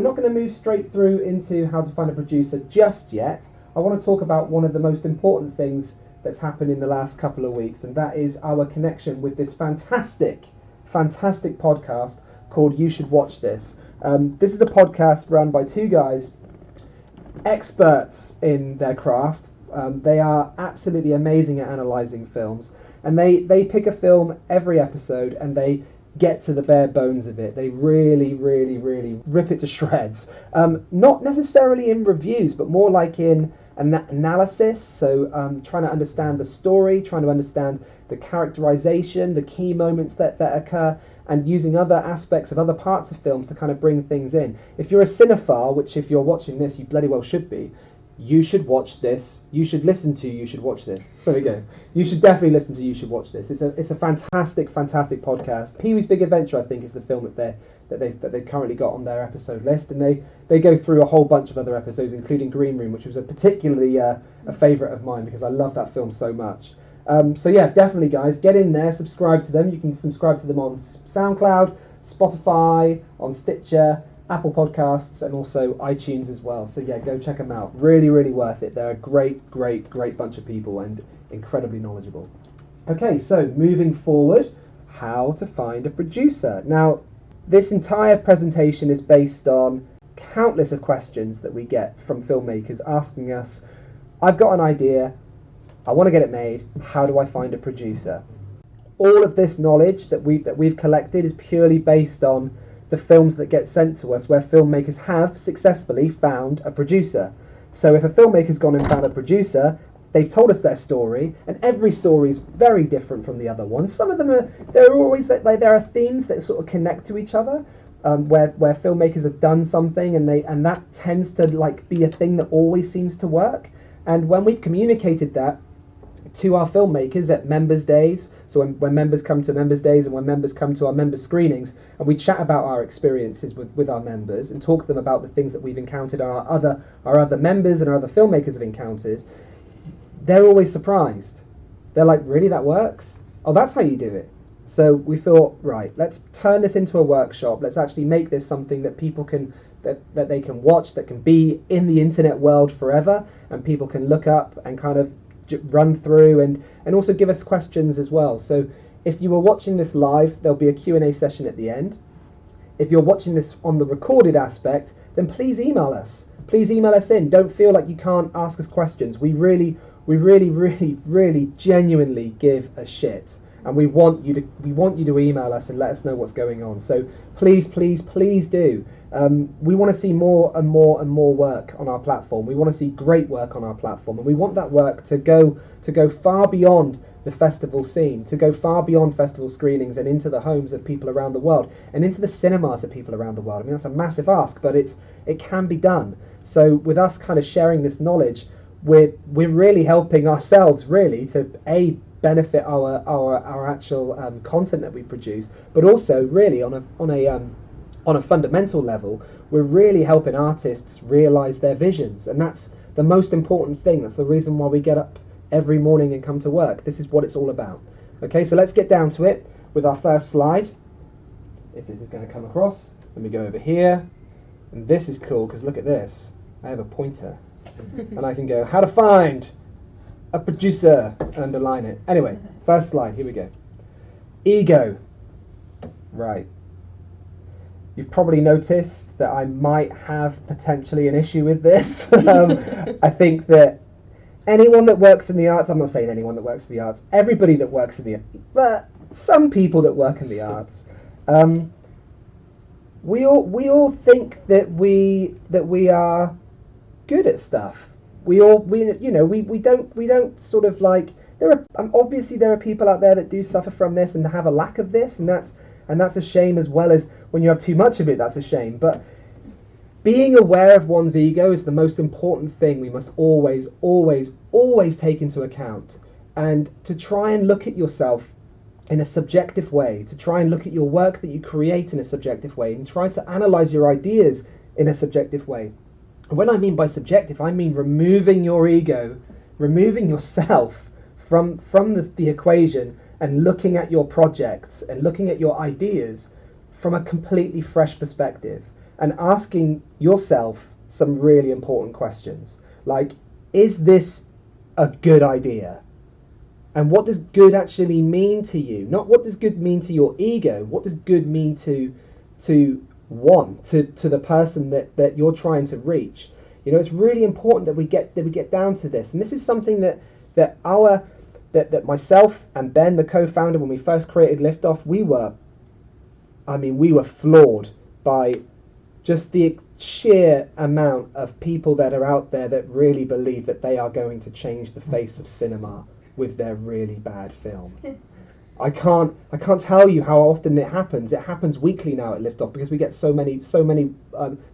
we're not going to move straight through into how to find a producer just yet. I want to talk about one of the most important things that's happened in the last couple of weeks, and that is our connection with this fantastic podcast called You Should Watch This. This is a podcast run by two guys, experts in their craft. They are absolutely amazing at analysing films, and they pick a film every episode and they get to the bare bones of it. They really rip it to shreds. Not necessarily in reviews, but more like in analysis. So trying to understand the story, trying to understand the characterization, the key moments that occur, and using other aspects of other parts of films to kind of bring things in. If you're a cinephile, which if you're watching this, you bloody well should be, you should watch this. You should listen to You Should Watch This. There we go. You should definitely listen to You Should Watch This. It's a fantastic podcast. Pee-wee's Big Adventure, I think, is the film that they've currently got on their episode list, and they go through a whole bunch of other episodes, including Green Room, which was a particularly a favourite of mine because I love that film so much. So yeah, definitely guys, get in there, subscribe to them. You can subscribe to them on SoundCloud, Spotify, on Stitcher, Apple Podcasts, and also iTunes as well. So yeah, go check them out. Really worth it. They're a great bunch of people and incredibly knowledgeable. Okay, so moving forward, how to find a producer. Now, this entire presentation is based on countless of questions that we get from filmmakers asking us, I've got an idea, I want to get it made, how do I find a producer? All of this knowledge that we've collected is purely based on the films that get sent to us where filmmakers have successfully found a producer. So if a filmmaker's gone and found a producer, they've told us their story, and every story is very different from the other one. Some of them there are themes that sort of connect to each other, where filmmakers have done something and that tends to like be a thing that always seems to work. And when we've communicated that to our filmmakers at members' days, so when members come to members' days and when members come to our members' screenings, and we chat about our experiences with our members and talk to them about the things that we've encountered, our other members and our other filmmakers have encountered, they're always surprised. They're like, really, that works? Oh, that's how you do it. So we thought, right, let's turn this into a workshop. Let's actually make this something that people can that they can watch, that can be in the internet world forever, and people can look up and kind of run through and also give us questions as well. So if you were watching this live, there'll be a Q&A session at the end. If you're watching this on the recorded aspect, then please email us. Please email us in. Don't feel like you can't ask us questions. We really genuinely give a shit, and we want you to email us and let us know what's going on. So please do. We want to see more and more work on our platform. We want to see great work on our platform, and we want that work to go far beyond the festival scene, to go far beyond festival screenings and into the homes of people around the world and into the cinemas of people around the world. I mean, that's a massive ask, but it can be done. So with us kind of sharing this knowledge, we're really helping ourselves really to benefit our actual content that we produce, but also really on a fundamental level, we're really helping artists realize their visions, and that's the most important thing. That's the reason why we get up every morning and come to work. This is what it's all about. Okay, so let's get down to it with our first slide. If this is going to come across, let me go over here, and this is cool because look at this. I have a pointer, and I can go how to find a producer and underline it. Anyway, first slide. Here we go. Ego. Right. You've probably noticed that I might have potentially an issue with this. I think that anyone that works in the arts, I'm not saying anyone that works in the arts, everybody that works in the arts, but some people that work in the arts, we all think that we are good at stuff. We don't sort of like, there are obviously there are people out there that do suffer from this and have a lack of this, and that's a shame, as well as when you have too much of it, that's a shame. But being aware of one's ego is the most important thing we must always take into account, and to try and look at yourself in a subjective way, to try and look at your work that you create in a subjective way, and try to analyze your ideas in a subjective way. And when I mean by subjective, I mean removing your ego, removing yourself from the equation, and looking at your projects and looking at your ideas from a completely fresh perspective. and asking yourself some really important questions. Like, is this a good idea? And what does good actually mean to you? Not what does good mean to your ego. What does good mean to the person that you're trying to reach? You know, it's really important that we get down to this. And this is something that myself and Ben, the co-founder, when we first created Liftoff, we were floored by just the sheer amount of people that are out there that really believe that they are going to change the face of cinema with their really bad film. I can't tell you how often it happens. It happens weekly now at Liftoff because we get so many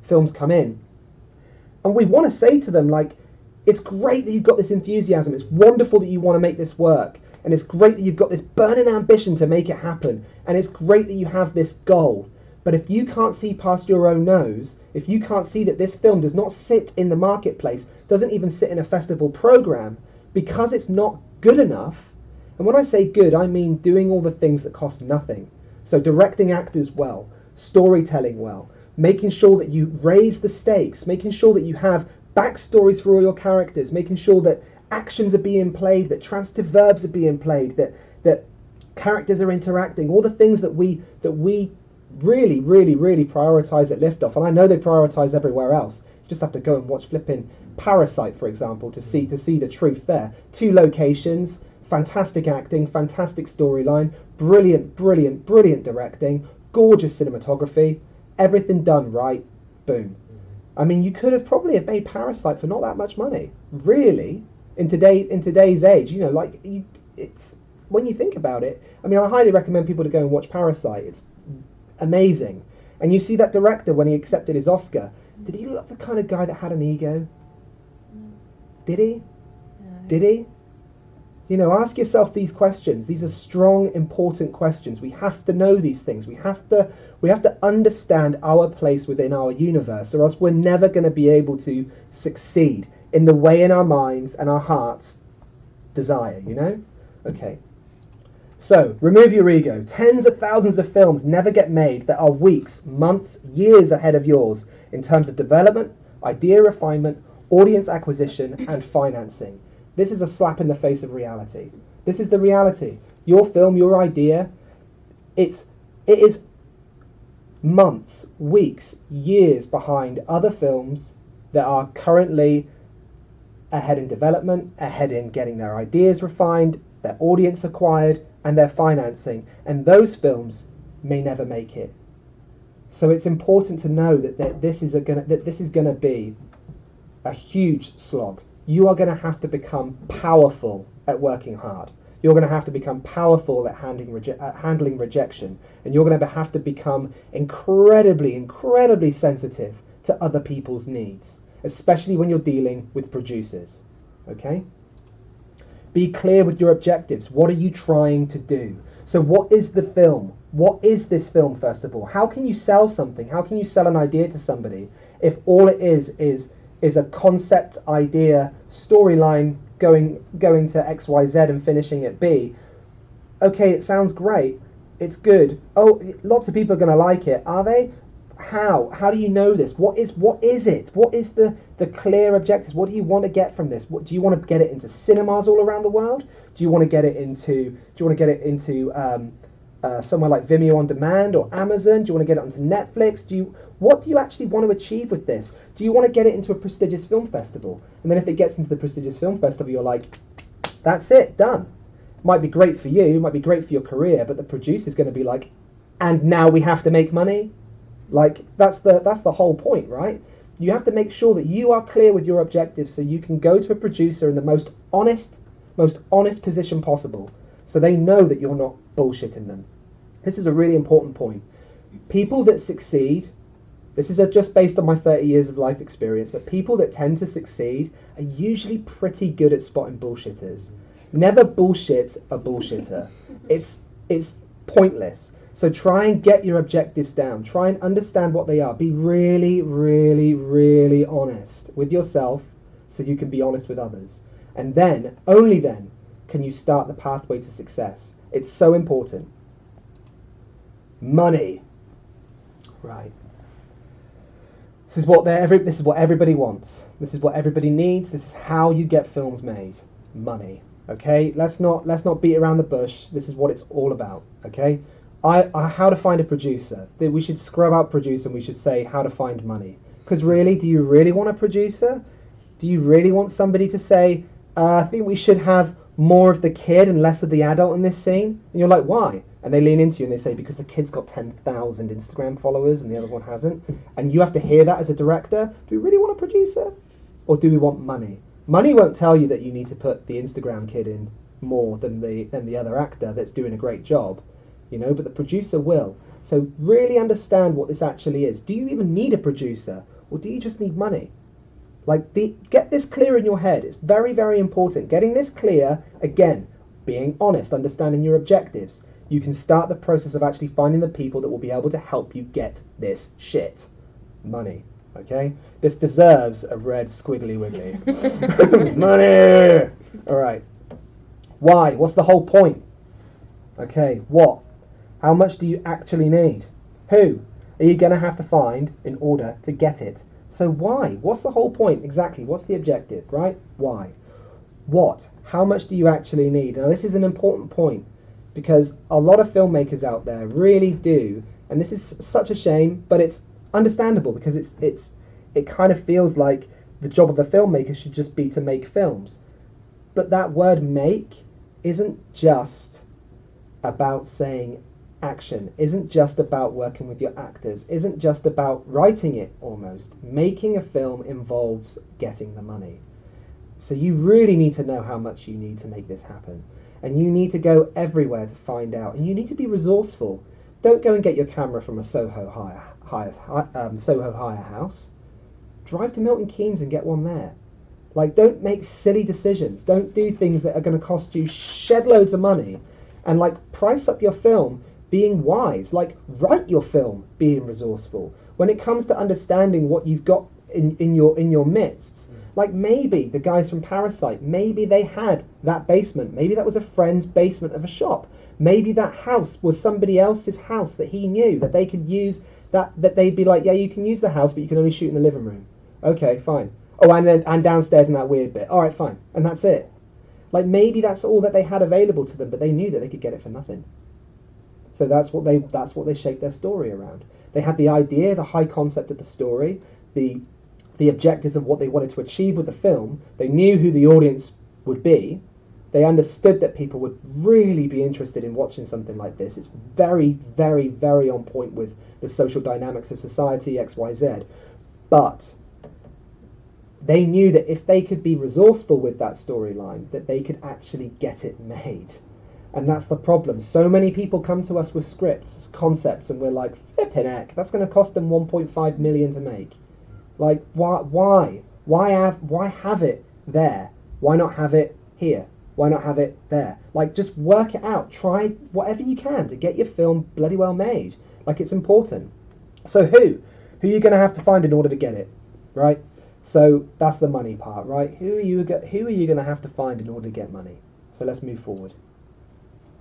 films come in, and we want to say to them, like, it's great that you've got this enthusiasm. It's wonderful that you want to make this work, and it's great that you've got this burning ambition to make it happen, and it's great that you have this goal. But if you can't see past your own nose, if you can't see that this film does not sit in the marketplace, doesn't even sit in a festival program, because it's not good enough. And when I say good, I mean doing all the things that cost nothing. So directing actors well, storytelling well, making sure that you raise the stakes, making sure that you have backstories for all your characters, making sure that actions are being played, that transitive verbs are being played, that characters are interacting, all the things that we really, really, really prioritize at Liftoff. And I know they prioritize everywhere else. You just have to go and watch flipping Parasite, for example, to see the truth there. 2 locations, fantastic acting, fantastic storyline, brilliant directing, gorgeous cinematography, everything done right, boom. I mean, you could have probably made Parasite for not that much money, really, in today's age. You know, like, it's, when you think about it, I mean, I highly recommend people to go and watch Parasite. It's amazing. And you see that director, when he accepted his Oscar, did he look the kind of guy that had an ego? Did he? No. Did he? You know, ask yourself these questions. These are strong, important questions. We have to know these things. We have to understand our place within our universe, or else we're never going to be able to succeed in the way in our minds and our hearts desire, you know? Okay. So, remove your ego. Tens of thousands of films never get made that are weeks, months, years ahead of yours in terms of development, idea refinement, audience acquisition, and financing. This is a slap in the face of reality. This is the reality. Your film, your idea, it is months, weeks, years behind other films that are currently ahead in development, ahead in getting their ideas refined, their audience acquired, and their financing. And those films may never make it. So it's important to know that this is going to be a huge slog. You are going to have to become powerful at working hard. You're going to have to become powerful at handling rejection. And you're going to have to become incredibly sensitive to other people's needs, especially when you're dealing with producers. Okay? Be clear with your objectives. What are you trying to do? So what is the film? What is this film, first of all? How can you sell something? How can you sell an idea to somebody if all it is a concept, idea, storyline going to XYZ and finishing at B? Okay, it sounds great. It's good. Oh, lots of people are going to like it. Are they? How? How do you know this? What is it? What is the clear objectives? What do you want to get from this? What do you want to get it into cinemas all around the world? Do you want to get it into somewhere like Vimeo on Demand or Amazon? Do you want to get it onto Netflix? What do you actually want to achieve with this? Do you want to get it into a prestigious film festival? And then if it gets into the prestigious film festival, you're like, that's it, done. Might be great for you, might be great for your career, but the producer's going to be like, and now we have to make money? Like, that's the whole point, right? You have to make sure that you are clear with your objectives so you can go to a producer in the most honest position possible, so they know that you're not bullshitting them. This is a really important point. People that succeed, this is just based on my 30 years of life experience, but people that tend to succeed are usually pretty good at spotting bullshitters. Never bullshit a bullshitter. It's pointless. So try and get your objectives down. Try and understand what they are. Be really, really, really honest with yourself so you can be honest with others. And then, only then, can you start the pathway to success. It's so important. Money. Right. This is what everybody wants. This is what everybody needs. This is how you get films made. Money. Okay? Let's not beat around the bush. This is what it's all about. Okay? How to find a producer. We should scrub out producer and we should say how to find money. Because really, do you really want a producer? Do you really want somebody to say, I think we should have more of the kid and less of the adult in this scene? And you're like, why? And they lean into you and they say, because the kid's got 10,000 Instagram followers and the other one hasn't. And you have to hear that as a director. Do we really want a producer? Or do we want money? Money won't tell you that you need to put the Instagram kid in more than the other actor that's doing a great job, but the producer will. So really understand what this actually is. Do you even need a producer, or do you just need money? Get this clear in your head. It's very, very important. Getting this clear, again, being honest, understanding your objectives. You can start the process of actually finding the people that will be able to help you get this shit. Money. Okay? This deserves a red squiggly wiggly. Money! Alright. Why? What's the whole point? Okay, what? How much do you actually need? Who are you going to have to find in order to get it? So why? What's the whole point? Exactly. What's the objective, right? Why? What? How much do you actually need? Now this is an important point because a lot of filmmakers out there really do, and this is such a shame, but it's understandable because it kind of feels like the job of a filmmaker should just be to make films. But that word make isn't just about saying action, isn't just about working with your actors, isn't just about writing it almost. Making a film involves getting the money. So you really need to know how much you need to make this happen. And you need to go everywhere to find out. And you need to be resourceful. Don't go and get your camera from a Soho hire house. Drive to Milton Keynes and get one there. Don't make silly decisions. Don't do things that are going to cost you shed loads of money. And price up your film being wise. Write your film being resourceful. When it comes to understanding what you've got in your midst, maybe the guys from Parasite, maybe they had that basement. Maybe that was a friend's basement of a shop. Maybe that house was somebody else's house that he knew that they could use. That they'd be like, yeah, you can use the house, but you can only shoot in the living room. Okay, fine. Oh, and downstairs in that weird bit. All right, fine. And that's it. Maybe that's all that they had available to them, but they knew that they could get it for nothing. So that's what they shaped their story around. They had the idea, the high concept of the story, the objectives of what they wanted to achieve with the film. They knew who the audience would be. They understood that people would really be interested in watching something like this. It's very, very, very on point with the social dynamics of society, XYZ. But they knew that if they could be resourceful with that storyline, that they could actually get it made. And that's the problem. So many people come to us with scripts, concepts, and we're like, flippin' heck, that's going to cost them 1.5 million to make. Why? Why have it there? Why not have it here? Why not have it there? Just work it out. Try whatever you can to get your film bloody well made. It's important. So who are you going to have to find in order to get it, right? So that's the money part, right? Who are you going to have to find in order to get money? So let's move forward.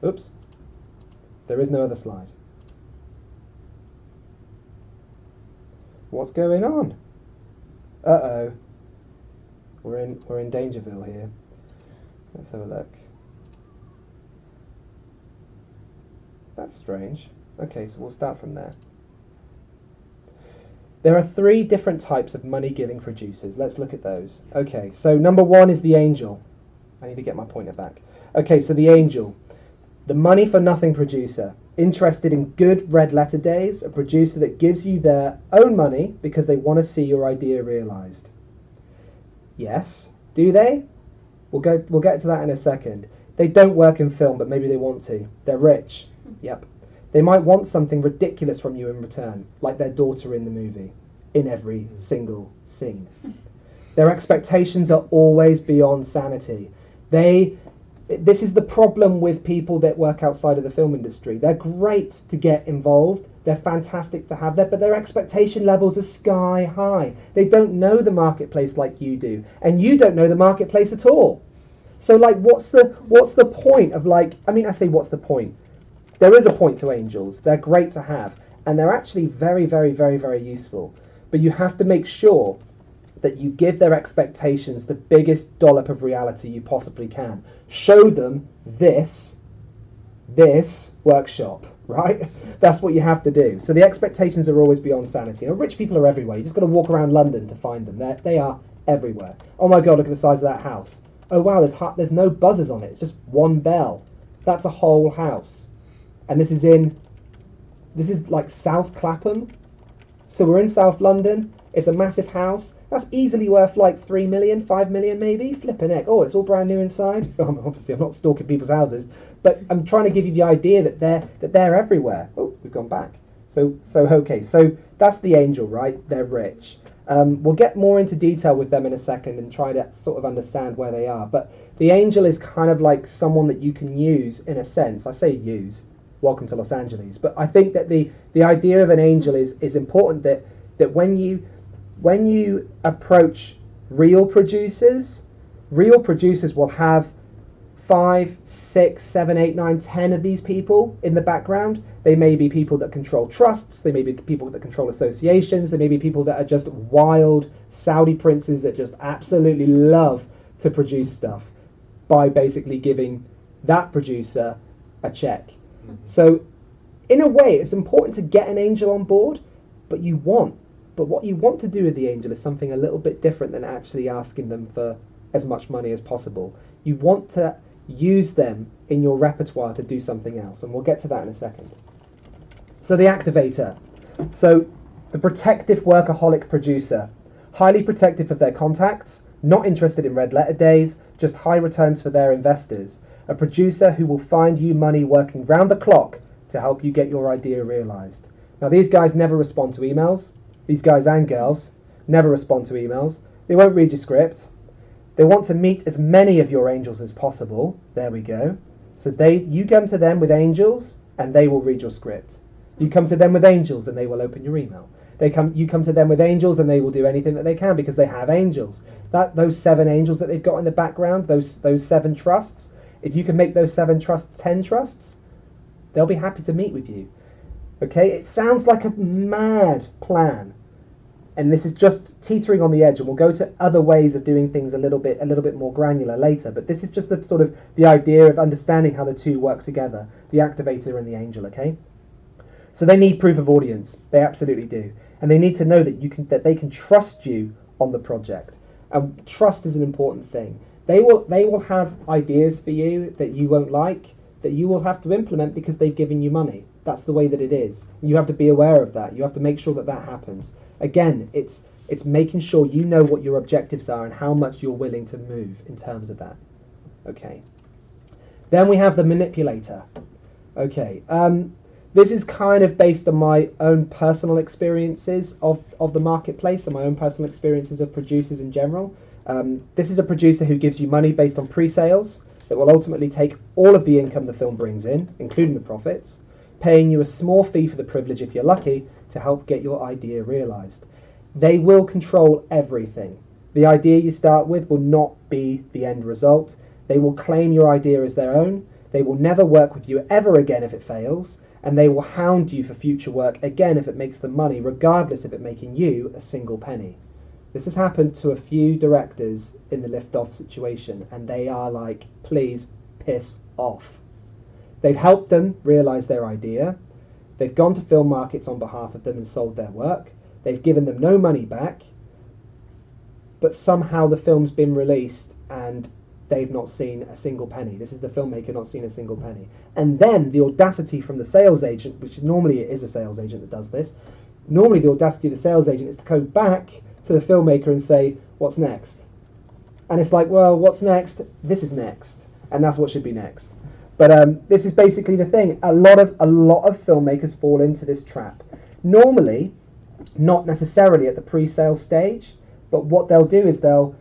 Oops. There is no other slide. What's going on? Uh-oh. We're in Dangerville here. Let's have a look. That's strange. Okay, so we'll start from there. There are 3 different types of money-giving producers. Let's look at those. Okay, so number 1 is the angel. I need to get my pointer back. Okay, so the angel. The money-for-nothing producer. Interested in good red-letter days. A producer that gives you their own money because they want to see your idea realised. Yes. Do they? We'll get to that in a second. They don't work in film, but maybe they want to. They're rich. Yep. They might want something ridiculous from you in return, like their daughter in the movie, in every single scene. Their expectations are always beyond sanity. This is the problem with people that work outside of the film industry. They're great to get involved. They're fantastic to have there, but their expectation levels are sky high. They don't know the marketplace like you do, and you don't know the marketplace at all. So, what's the point of I say what's the point? There is a point to angels. They're great to have, and they're actually very, very, very, very useful. but you have to make sure that you give their expectations the biggest dollop of reality you possibly can. Show them this workshop, right? That's what you have to do. So the expectations are always beyond sanity. And rich people are everywhere. You just got to walk around London to find them. They are everywhere. Oh my God, look at the size of that house. Oh wow, there's no buzzers on it. It's just one bell. That's a whole house. And this is like South Clapham. So we're in South London. It's a massive house. That's easily worth like 3 million, 5 million maybe. Flipping heck. Oh, it's all brand new inside. Obviously, I'm not stalking people's houses, but I'm trying to give you the idea that they're everywhere. Oh, we've gone back. So okay. So that's the angel, right? They're rich. We'll get more into detail with them in a second and try to sort of understand where they are. But the angel is kind of like someone that you can use in a sense. I say use. Welcome to Los Angeles. But I think that the idea of an angel is important. That when you approach real producers will have 5, 6, 7, 8, 9, 10 of these people in the background. They may be people that control trusts. They may be people that control associations. They may be people that are just wild Saudi princes that just absolutely love to produce stuff by basically giving that producer a check. Mm-hmm. So in a way, it's important to get an angel on board, but what you want to do with the angel is something a little bit different than actually asking them for as much money as possible. You want to use them in your repertoire to do something else, and we'll get to that in a second. So the activator. So the protective workaholic producer. Highly protective of their contacts, not interested in red letter days, just high returns for their investors. A producer who will find you money working round the clock to help you get your idea realized. Now these guys never respond to emails. These guys and girls never respond to emails. They won't read your script. They want to meet as many of your angels as possible. There we go. So you come to them with angels and they will read your script. You come to them with angels and they will open your email. You come to them with angels and they will do anything that they can because they have angels. Those 7 angels that they've got in the background, those 7 trusts, if you can make those 7 trusts 10 trusts, they'll be happy to meet with you. Okay, it sounds like a mad plan, and this is just teetering on the edge, and we'll go to other ways of doing things a little bit more granular later, but this is just the idea of understanding how the two work together, the activator and the angel. Okay, so they need proof of audience. They absolutely do, and they need to know that they can trust you on the project, and trust is an important thing. They will have ideas for you that you won't like, that you will have to implement because they've given you money. That's the way that it is. You have to be aware of that. You have to make sure that happens. Again, it's making sure you know what your objectives are and how much you're willing to move in terms of that. Okay. Then we have the manipulator. Okay. This is kind of based on my own personal experiences of the marketplace and my own personal experiences of producers in general. This is a producer who gives you money based on pre-sales that will ultimately take all of the income the film brings in, including the profits, paying you a small fee for the privilege, if you're lucky, to help get your idea realized. They will control everything. The idea you start with will not be the end result. They will claim your idea as their own. They will never work with you ever again if it fails, and they will hound you for future work again if it makes them money, regardless of it making you a single penny. This has happened to a few directors in the lift-off situation, and they are like, please piss off. They've helped them realize their idea. They've gone to film markets on behalf of them and sold their work. They've given them no money back, but somehow the film's been released and they've not seen a single penny. This is the filmmaker not seen a single penny. And then the audacity from the sales agent, which normally it is a sales agent that does this, normally the audacity of the sales agent is to go back to the filmmaker and say, what's next? And it's like, well, what's next? This is next. And that's what should be next. But this is basically the thing. A lot of filmmakers fall into this trap. Normally, not necessarily at the pre-sale stage, but what they'll do is they'll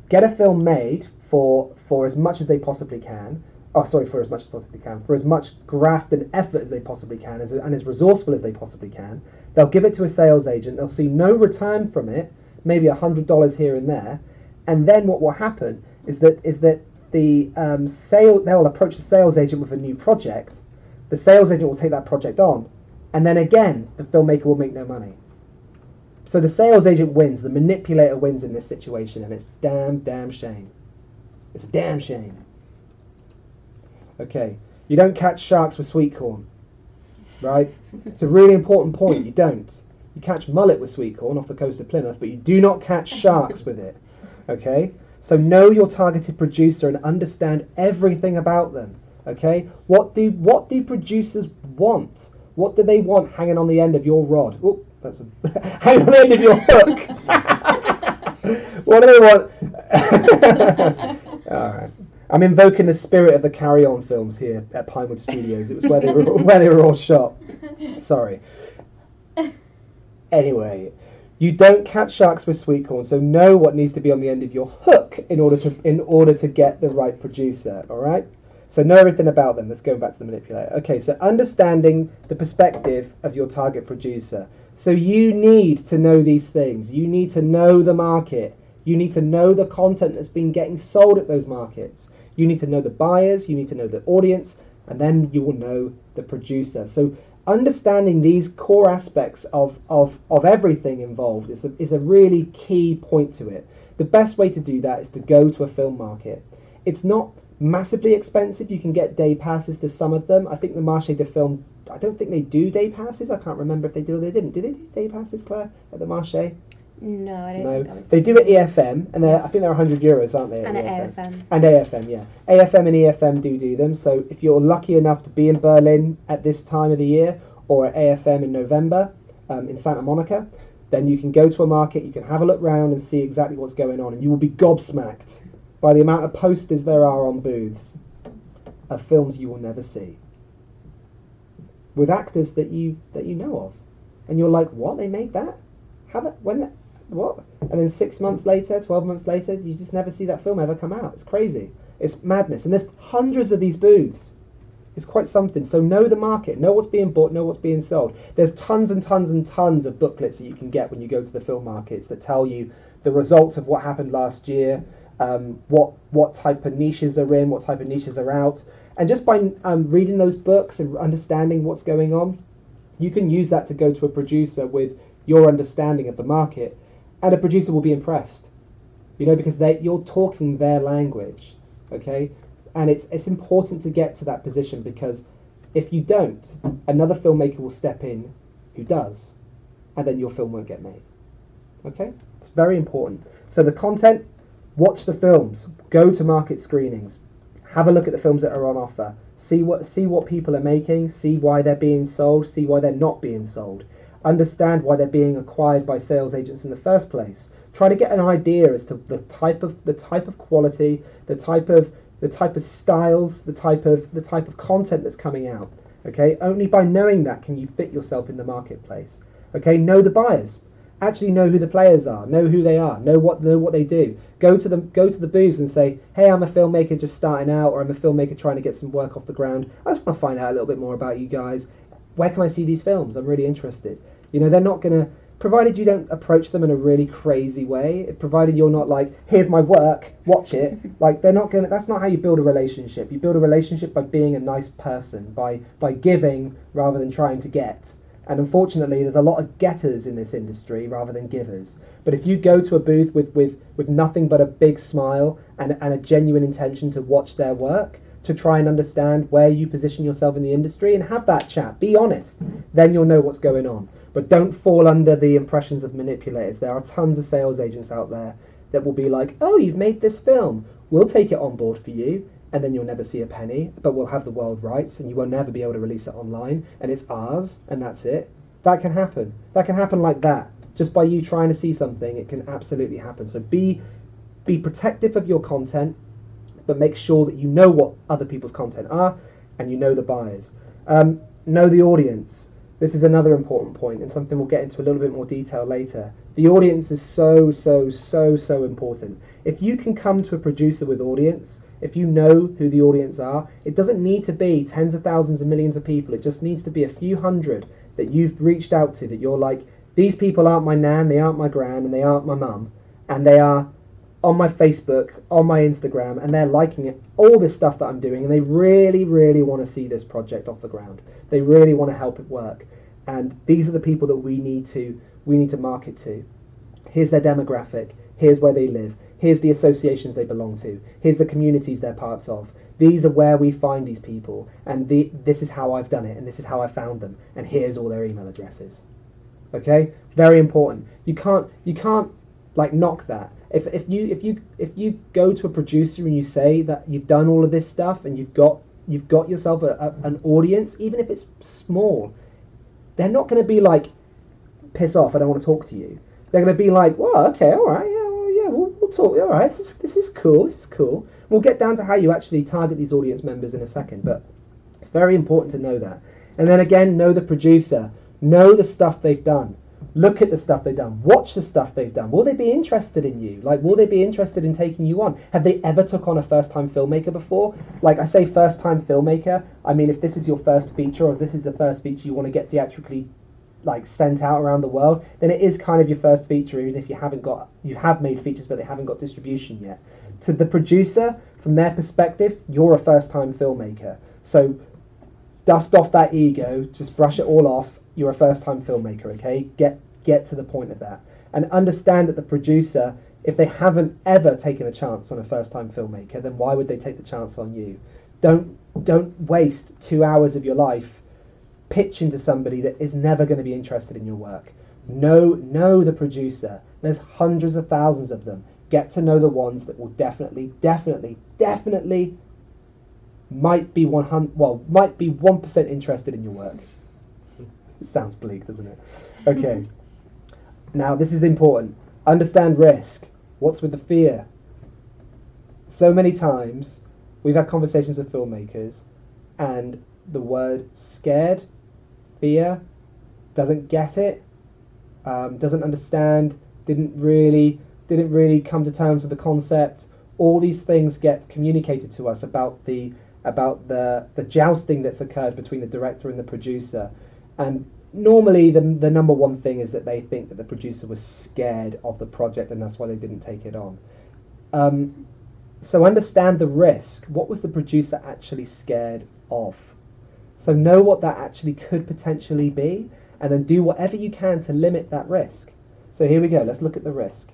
get a film made for as much as they possibly can. For as much graft and effort as they possibly can, and as resourceful as they possibly can. They'll give it to a sales agent. They'll see no return from it, maybe $100 here and there, and then what will happen is that they'll approach the sales agent with a new project. The sales agent will take that project on, and then again the filmmaker will make no money. So the sales agent wins, the manipulator wins in this situation, and it's damn shame. It's a damn shame. Okay, you don't catch sharks with sweet corn, right? It's a really important point. You don't. You catch mullet with sweet corn off the coast of Plymouth, but you do not catch sharks with it. Okay, so know your targeted producer and understand everything about them. Okay, what do producers want? What do they want hanging on the end of your rod? Oh, that's hanging on the end of your hook. What do they want? All right. I'm invoking the spirit of the Carry On films here at Pinewood Studios. It was where they were all shot. Sorry. Anyway, you don't catch sharks with sweet corn, so know what needs to be on the end of your hook in order to get the right producer. All right. So know everything about them. Let's go back to the manipulator. Okay. So understanding the perspective of your target producer. So you need to know these things. You need to know the market. You need to know the content that's been getting sold at those markets. You need to know the buyers, you need to know the audience, and then you will know the producer. So understanding these core aspects of everything involved is a really key point to it. The best way to do that is to go to a film market. It's not massively expensive. You can get day passes to some of them. I think the Marché de Film, I don't think they do day passes. I can't remember if they did or they didn't. Did they do day passes, Claire, at the Marché? No, I don't think that was. They do at EFM, and I think they're €100, aren't they? And at AFM. And AFM, yeah. AFM and EFM do them. So if you're lucky enough to be in Berlin at this time of the year, or at AFM in November, in Santa Monica, then you can go to a market, you can have a look round and see exactly what's going on, and you will be gobsmacked by the amount of posters there are on booths of films you will never see, with actors that you know of, and you're like, what? They made that? How that? When? That? What? And then 6 months later, 12 months later, you just never see that film ever come out. It's crazy. It's madness. And there's hundreds of these booths. It's quite something. So know the market. Know what's being bought. Know what's being sold. There's tons and tons and tons of booklets that you can get when you go to the film markets that tell you the results of what happened last year, what type of niches are in, what type of niches are out. And just by reading those books and understanding what's going on, you can use that to go to a producer with your understanding of the market. And a producer will be impressed, because you're talking their language, okay? And it's important to get to that position, because if you don't, another filmmaker will step in who does, and then your film won't get made, okay? It's very important. So the content, watch the films, go to market screenings, have a look at the films that are on offer, see what people are making, see why they're being sold, see why they're not being sold. Understand why they're being acquired by sales agents in the first place. Try to get an idea as to the type of quality, the type of styles, the type of content that's coming out. Okay, only by knowing that can you fit yourself in the marketplace. Okay, know the buyers. Actually know who the players are. Know who they are. Know what they do. Go to the booths and say, hey, I'm a filmmaker just starting out, or I'm a filmmaker trying to get some work off the ground. I just want to find out a little bit more about you guys. Where can I see these films? I'm really interested. They're not going to, provided you don't approach them in a really crazy way, provided you're not like, here's my work, watch it. Like, they're not going to, that's not how you build a relationship. You build a relationship by being a nice person, by giving rather than trying to get. And unfortunately, there's a lot of getters in this industry rather than givers. But if you go to a booth with nothing but a big smile and a genuine intention to watch their work, to try and understand where you position yourself in the industry and have that chat, be honest, then you'll know what's going on. But don't fall under the impressions of manipulators. There are tons of sales agents out there that will be like, oh, you've made this film, we'll take it on board for you, and then you'll never see a penny, but we'll have the world rights and you will never be able to release it online, and it's ours, and that's it. That can happen. That can happen like that. Just by you trying to see something, it can absolutely happen. So be protective of your content, but make sure that you know what other people's content are, and you know the buyers. Know the audience. This is another important point, and something we'll get into a little bit more detail later. The audience is so important. If you can come to a producer with audience, if you know who the audience are, it doesn't need to be tens of thousands and millions of people. It just needs to be a few hundred that you've reached out to, that you're like, these people aren't my nan, they aren't my gran, and they aren't my mum, and they are on my Facebook, on my Instagram, and they're liking it, all this stuff that I'm doing, and they really want to see this project off the ground. They really want to help it work. and these are the people that we need to market to. Here's their demographic. Here's where they live. Here's the associations they belong to. Here's the communities they're parts of. These are where we find these people, and this is how I've done it, and this is how I found them, and here's all their email addresses. Okay, very important. You can't like knock that. If you go to a producer and you say that you've done all of this stuff and you've got yourself an audience, even if it's small, they're not going to be like, piss off, I don't want to talk to you. They're going to be like, well, okay, all right, yeah, we'll talk. All right, this is cool. We'll get down to how you actually target these audience members in a second, but it's very important to know that. And then again, know the producer, know the stuff they've done. Look at the stuff they've done. Watch the stuff they've done. Will they be interested in you? Like, will they be interested in taking you on? Have they ever took on a first-time filmmaker before? Like, I say first-time filmmaker. I mean, if this is your first feature, or if this is the first feature you want to get theatrically, like, sent out around the world, then it is kind of your first feature, even if you have made features, but they haven't got distribution yet. To the producer, from their perspective, you're a first-time filmmaker. So, dust off that ego. Just brush it all off. You're a first-time filmmaker, okay? Get to the point of that. And understand that the producer, if they haven't ever taken a chance on a first-time filmmaker, then why would they take the chance on you? Don't waste 2 hours of your life pitching to somebody that is never going to be interested in your work. Know the producer. There's hundreds of thousands of them. Get to know the ones that will definitely might be 1% interested in your work. It sounds bleak, doesn't it? Okay. Now, this is important. Understand risk. What's with the fear? So many times, we've had conversations with filmmakers, and the word scared, fear, doesn't get it, doesn't understand, didn't really come to terms with the concept. All these things get communicated to us about the jousting that's occurred between the director and the producer. And normally the number one thing is that they think that the producer was scared of the project and that's why they didn't take it on. So understand the risk. What was the producer actually scared of? So know what that actually could potentially be, and then do whatever you can to limit that risk. So here we go. Let's look at the risk.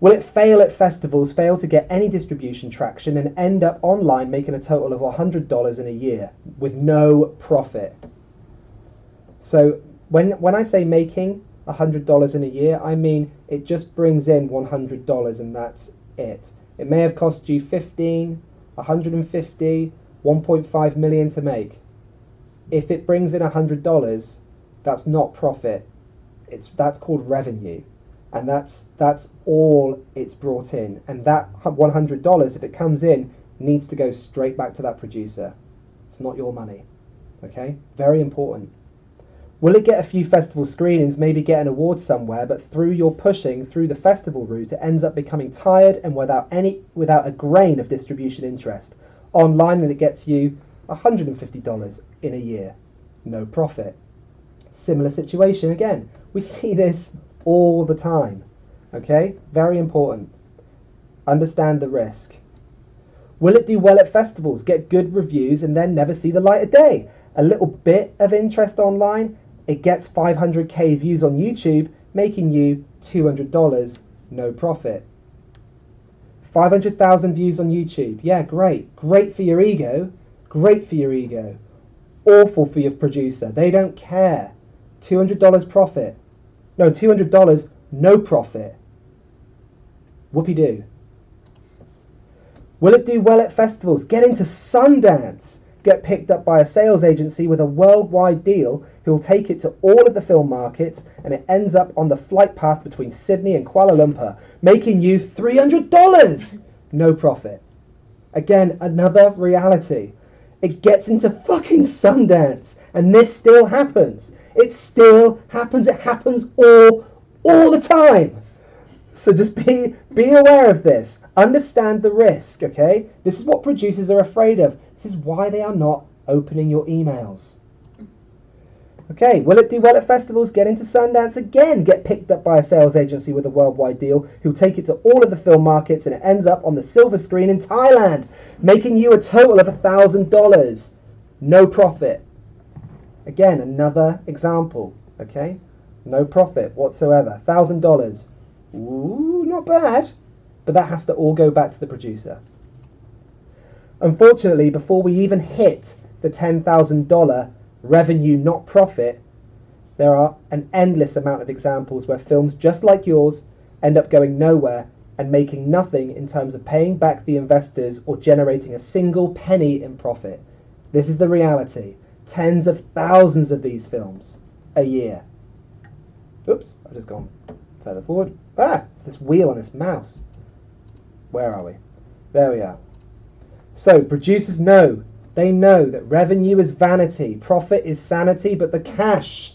Will it fail at festivals, fail to get any distribution traction, and end up online making a total of $100 in a year with no profit? So when I say making $100 in a year, I mean it just brings in $100 and that's it. It may have cost you $15, $150, $1.5 million to make. If it brings in $100, that's not profit. That's called revenue. And that's all it's brought in. And that $100, if it comes in, needs to go straight back to that producer. It's not your money. Okay? Very important. Will it get a few festival screenings, maybe get an award somewhere, but through your pushing through the festival route, it ends up becoming tired and without a grain of distribution interest. Online, and it gets you $150 in a year. No profit. Similar situation again. We see this all the time. Okay? Very important. Understand the risk. Will it do well at festivals, get good reviews, and then never see the light of day? A little bit of interest online, it gets 500k views on YouTube, making you $200, no profit. 500,000 views on YouTube, yeah, great. Great for your ego. Great for your ego. Awful for your producer. They don't care. $200 profit. No, $200, no profit. Whoopie-doo. Will it do well at festivals? Get into Sundance. Get picked up by a sales agency with a worldwide deal who'll take it to all of the film markets, and it ends up on the flight path between Sydney and Kuala Lumpur, making you $300. No profit. Again, another reality. It gets into fucking Sundance, and this still happens. It still happens. It happens all the time. So just be aware of this. Understand the risk, okay? This is what producers are afraid of. This is why they are not opening your emails. Okay, will it do well at festivals? Get into Sundance again. Get picked up by a sales agency with a worldwide deal who'll take it to all of the film markets, and it ends up on the silver screen in Thailand, making you a total of $1,000. No profit. Again, another example, okay? No profit whatsoever. $1,000. Ooh, not bad. But that has to all go back to the producer. Unfortunately, before we even hit the $10,000 revenue, not profit, there are an endless amount of examples where films just like yours end up going nowhere and making nothing in terms of paying back the investors or generating a single penny in profit. This is the reality. Tens of thousands of these films a year. Oops, I've just gone further forward. It's this wheel on this mouse. Where are we? There we are. So producers know, they know that revenue is vanity, profit is sanity, but the cash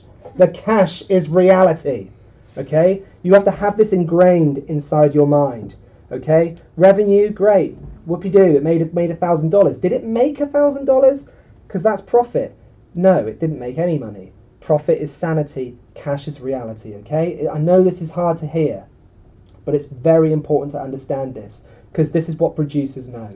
is reality. Okay? You have to have this ingrained inside your mind. Okay? Revenue, great. Whoopie-doo, it made $1,000. Did it make $1,000? Because that's profit. No, it didn't make any money. Profit is sanity, cash is reality, okay? I know this is hard to hear, but it's very important to understand this, because this is what producers know.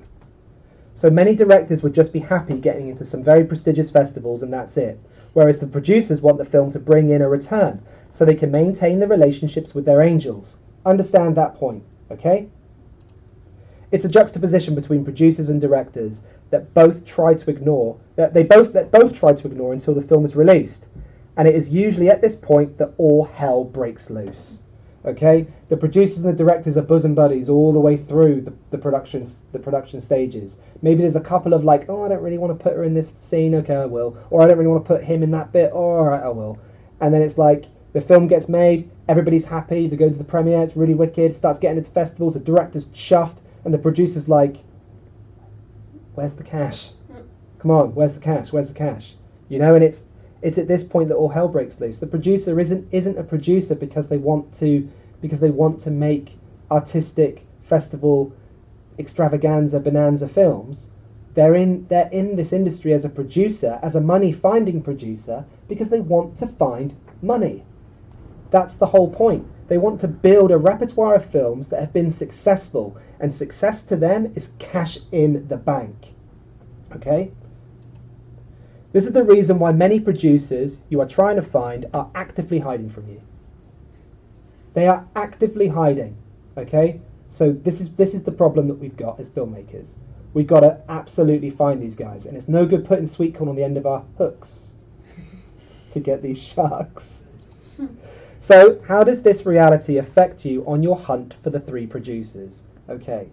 So many directors would just be happy getting into some very prestigious festivals and that's it, whereas the producers want the film to bring in a return, so they can maintain the relationships with their angels. Understand that point, okay? It's a juxtaposition between producers and directors that both try to ignore, that both try to ignore until the film is released. And it is usually at this point that all hell breaks loose. Okay? The producers and the directors are bosom buddies all the way through the production stages. Maybe there's a couple of like, oh, I don't really want to put her in this scene, okay, I will. Or I don't really want to put him in that bit, oh, alright, I will. And then it's like, the film gets made, everybody's happy, they go to the premiere, it's really wicked, starts getting into festivals, the director's chuffed, and the producer's like, where's the cash? Come on, where's the cash? Where's the cash? You know, and it's at this point that all hell breaks loose. The producer isn't a producer because they want to make artistic festival extravaganza bonanza films. They're in this industry as a producer, as a money finding producer, because they want to find money. That's the whole point. They want to build a repertoire of films that have been successful, and success to them is cash in the bank. Okay? This is the reason why many producers you are trying to find are actively hiding from you. They are actively hiding. Okay? So this is the problem that we've got as filmmakers. We've got to absolutely find these guys, and it's no good putting sweet corn on the end of our hooks to get these sharks. So how does this reality affect you on your hunt for the three producers? Okay.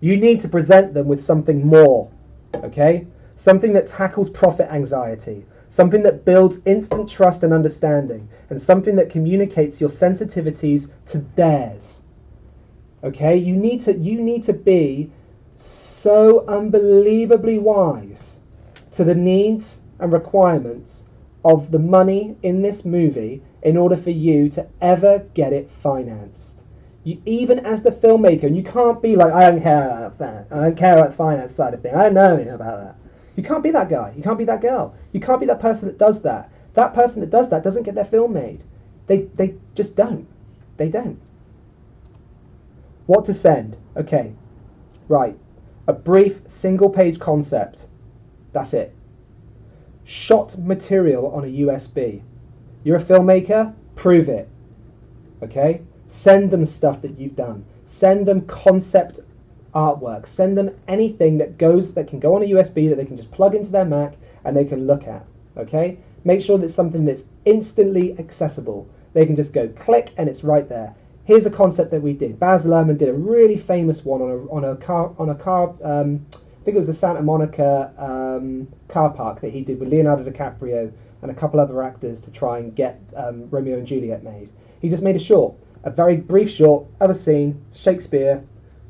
You need to present them with something more. Okay? Something that tackles profit anxiety, something that builds instant trust and understanding, and something that communicates your sensitivities to theirs. Okay? You need to be so unbelievably wise to the needs and requirements of the money in this movie in order for you to ever get it financed. You, even as the filmmaker, and you can't be like, I don't care about that. I don't care about the finance side of things. I don't know anything about that. You can't be that guy. You can't be that girl. You can't be that person that does that. That person that does that doesn't get their film made. They just don't. They don't. What to send? Okay. Right. A brief single-page concept. That's it. Shot material on a USB. You're a filmmaker? Prove it. Okay? Send them stuff that you've done. Send them concept artwork. Send them anything that can go on a USB that they can just plug into their Mac and they can look at. Okay? Make sure that it's something that's instantly accessible. They can just go click and it's right there. Here's a concept that we did. Baz Luhrmann did a really famous one on a car. I think it was the Santa Monica car park that he did with Leonardo DiCaprio and a couple other actors to try and get Romeo and Juliet made. He just made a short, a very brief short of a scene, Shakespeare,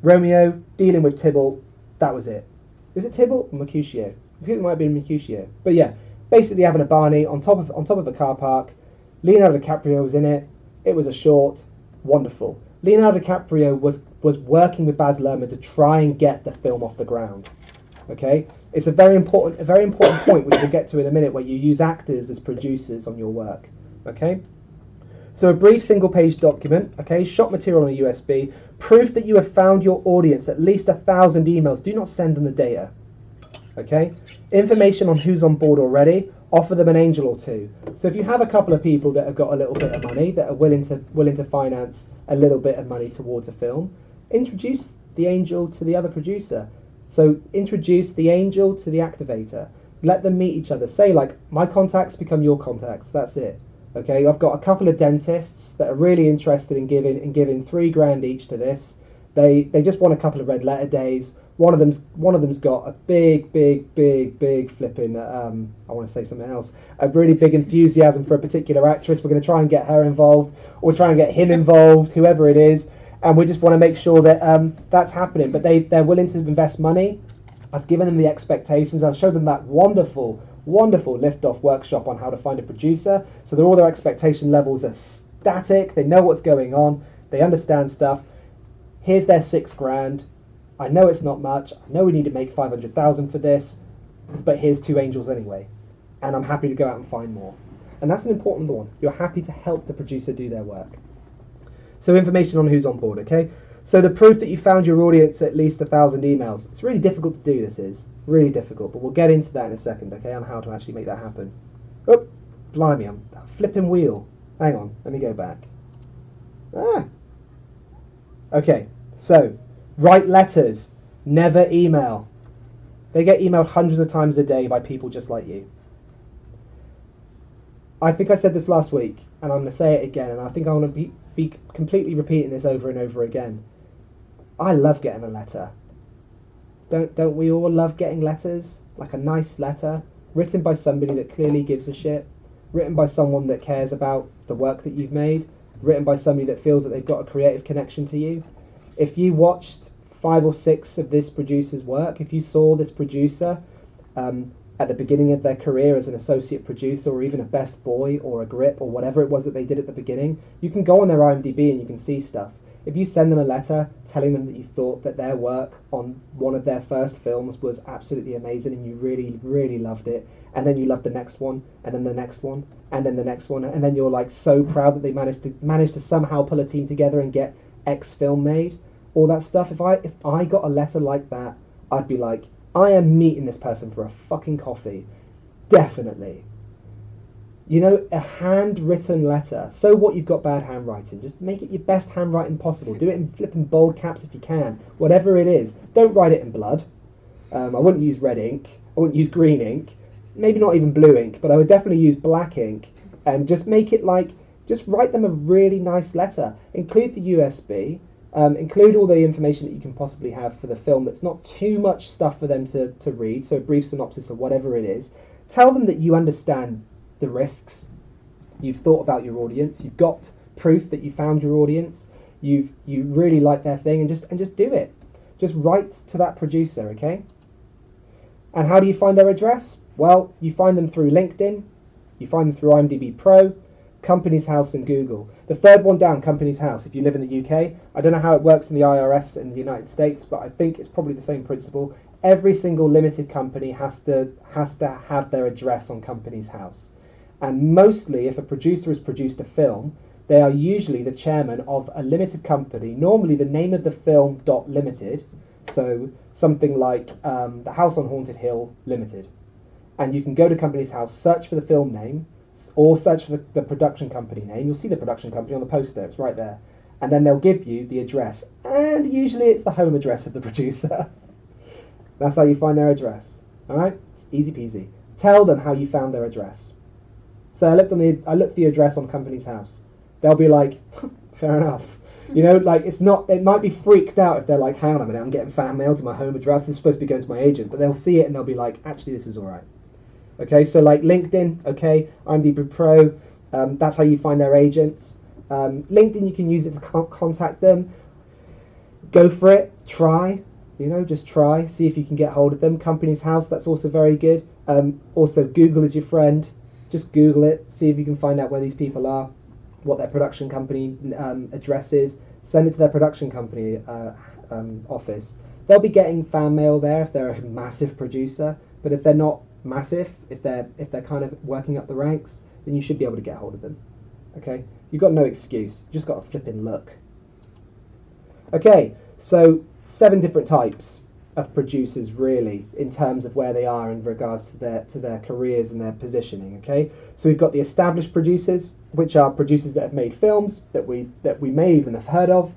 Romeo dealing with Tybalt. That was it. Is it Tybalt or Mercutio? I think it might have been Mercutio. But yeah, basically having a Barney on top of a car park. Leonardo DiCaprio was in it. It was a short. Wonderful. Leonardo DiCaprio was working with Baz Luhrmann to try and get the film off the ground. Okay, it's a very important point which we'll get to in a minute, where you use actors as producers on your work. Okay, so a brief single-page document. Okay, shot material on a USB. Proof that you have found your audience. At least 1,000 emails. Do not send them the data. Okay, information on who's on board already. offer them an angel or two. So if you have a couple of people that have got a little bit of money, that are willing to finance a little bit of money towards a film, introduce the angel to the other producer. So introduce the angel to the activator. Let them meet each other. Say, like, my contacts become your contacts. That's it. Okay, I've got a couple of dentists that are really interested in giving $3,000 each to this. They just want a couple of red letter days. One of them's got a big flipping. I want to say something else. A really big enthusiasm for a particular actress. We're going to try and get her involved, or try and get him involved, whoever it is. And we just want to make sure that that's happening. But they're willing to invest money. I've given them the expectations. I've showed them that wonderful lift-off workshop on how to find a producer. So all their expectation levels are static. They know what's going on. They understand stuff. Here's their $6,000. I know it's not much. I know we need to make 500,000 for this, but here's 2 angels anyway. And I'm happy to go out and find more. And that's an important one. You're happy to help the producer do their work. So information on who's on board, okay? So the proof that you found your audience at least 1,000 emails. It's really difficult to do, this is. Really difficult, but we'll get into that in a second, okay, on how to actually make that happen. Oh, blimey, I'm that flipping wheel. Hang on, let me go back. Okay, so write letters, never email. They get emailed hundreds of times a day by people just like you. I think I said this last week, and I'm going to say it again, and I think I want to be completely repeating this over and over again. I love getting a letter. Don't we all love getting letters? Like a nice letter, written by somebody that clearly gives a shit, written by someone that cares about the work that you've made, written by somebody that feels that they've got a creative connection to you. If you watched 5 or 6 of this producer's work, if you saw this producer at the beginning of their career as an associate producer, or even a best boy or a grip or whatever it was that they did at the beginning, you can go on their IMDb and you can see stuff. If you send them a letter telling them that you thought that their work on one of their first films was absolutely amazing and you really loved it, and then you loved the next one, and then the next one, and then the next one, and then you're like so proud that they managed to somehow pull a team together and get X film made, all that stuff. If I got a letter like that, I'd be like, I am meeting this person for a fucking coffee. Definitely. You know, a handwritten letter. So what, you've got bad handwriting. Just make it your best handwriting possible. Do it in flipping bold caps if you can. Whatever it is. Don't write it in blood. I wouldn't use red ink. I wouldn't use green ink. Maybe not even blue ink, but I would definitely use black ink. And just make it like, just write them a really nice letter. Include the USB. Include all the information that you can possibly have for the film that's not too much stuff for them to read, so a brief synopsis of whatever it is. Tell them that you understand the risks, you've thought about your audience, you've got proof that you found your audience, you really like their thing, and just do it. Just write to that producer, okay? And how do you find their address? Well, you find them through LinkedIn, you find them through IMDb Pro, Companies House and Google. The third one down, Companies House, if you live in the UK. I don't know how it works in the IRS in the United States, but I think it's probably the same principle. Every single limited company has to have their address on Companies House. And mostly, if a producer has produced a film, they are usually the chairman of a limited company, normally the name of the film .limited, so something like The House on Haunted Hill Limited. And you can go to Companies House, search for the film name, or search for the production company name. You'll see the production company on the poster, it's right there. And then they'll give you the address. And usually it's the home address of the producer. That's how you find their address. Alright? It's easy peasy. Tell them how you found their address. So I looked the address on Companies House. They'll be like, fair enough. You know, like it might be freaked out if they're like, hang on a minute, I'm getting fan mail to my home address, it's supposed to be going to my agent, but they'll see it and they'll be like, actually this is alright. Okay, so like LinkedIn, okay, IMDb Pro, that's how you find their agents. LinkedIn, you can use it to contact them. Go for it, try, just try, see if you can get hold of them. Companies House, that's also very good. Also, Google is your friend. Just Google it, see if you can find out where these people are, what their production company address is. Send it to their production company office. They'll be getting fan mail there if they're a massive producer, but if they're not massive, if they're kind of working up the ranks, then you should be able to get hold of them. Okay, you've got no excuse, you've just got to flip and look. Okay, so 7 different types. of producers really in terms of where they are in regards to their careers and their positioning. Okay, so we've got the established producers, which are producers that have made films that we may even have heard of,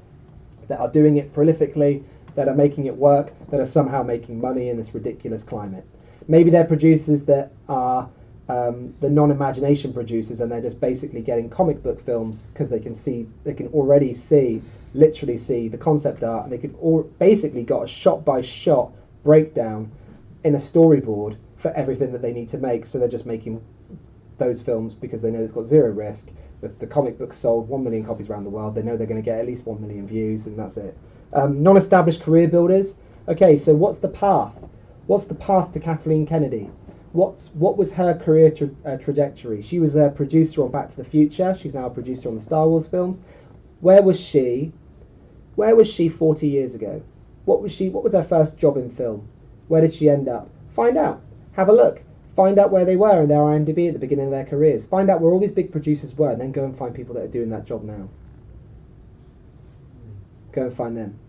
that are doing it prolifically, that are making it work, that are somehow making money in this ridiculous climate. Maybe they're producers that are the non-imagination producers, and they're just basically getting comic book films because they can already literally see the concept art, and they could basically got a shot-by-shot breakdown in a storyboard for everything that they need to make. So they're just making those films because they know it's got zero risk. The comic book sold 1 million copies around the world. They know they're going to get at least 1 million views, and that's it. Non-established career builders. Okay, so what's the path? What's the path to Kathleen Kennedy? What was her career trajectory? She was a producer on Back to the Future. She's now a producer on the Star Wars films. Where was she 40 years ago? What was her first job in film? Where did she end up? Find out. Have a look. Find out where they were in their IMDb at the beginning of their careers. Find out where all these big producers were, and then go and find people that are doing that job now. Go and find them.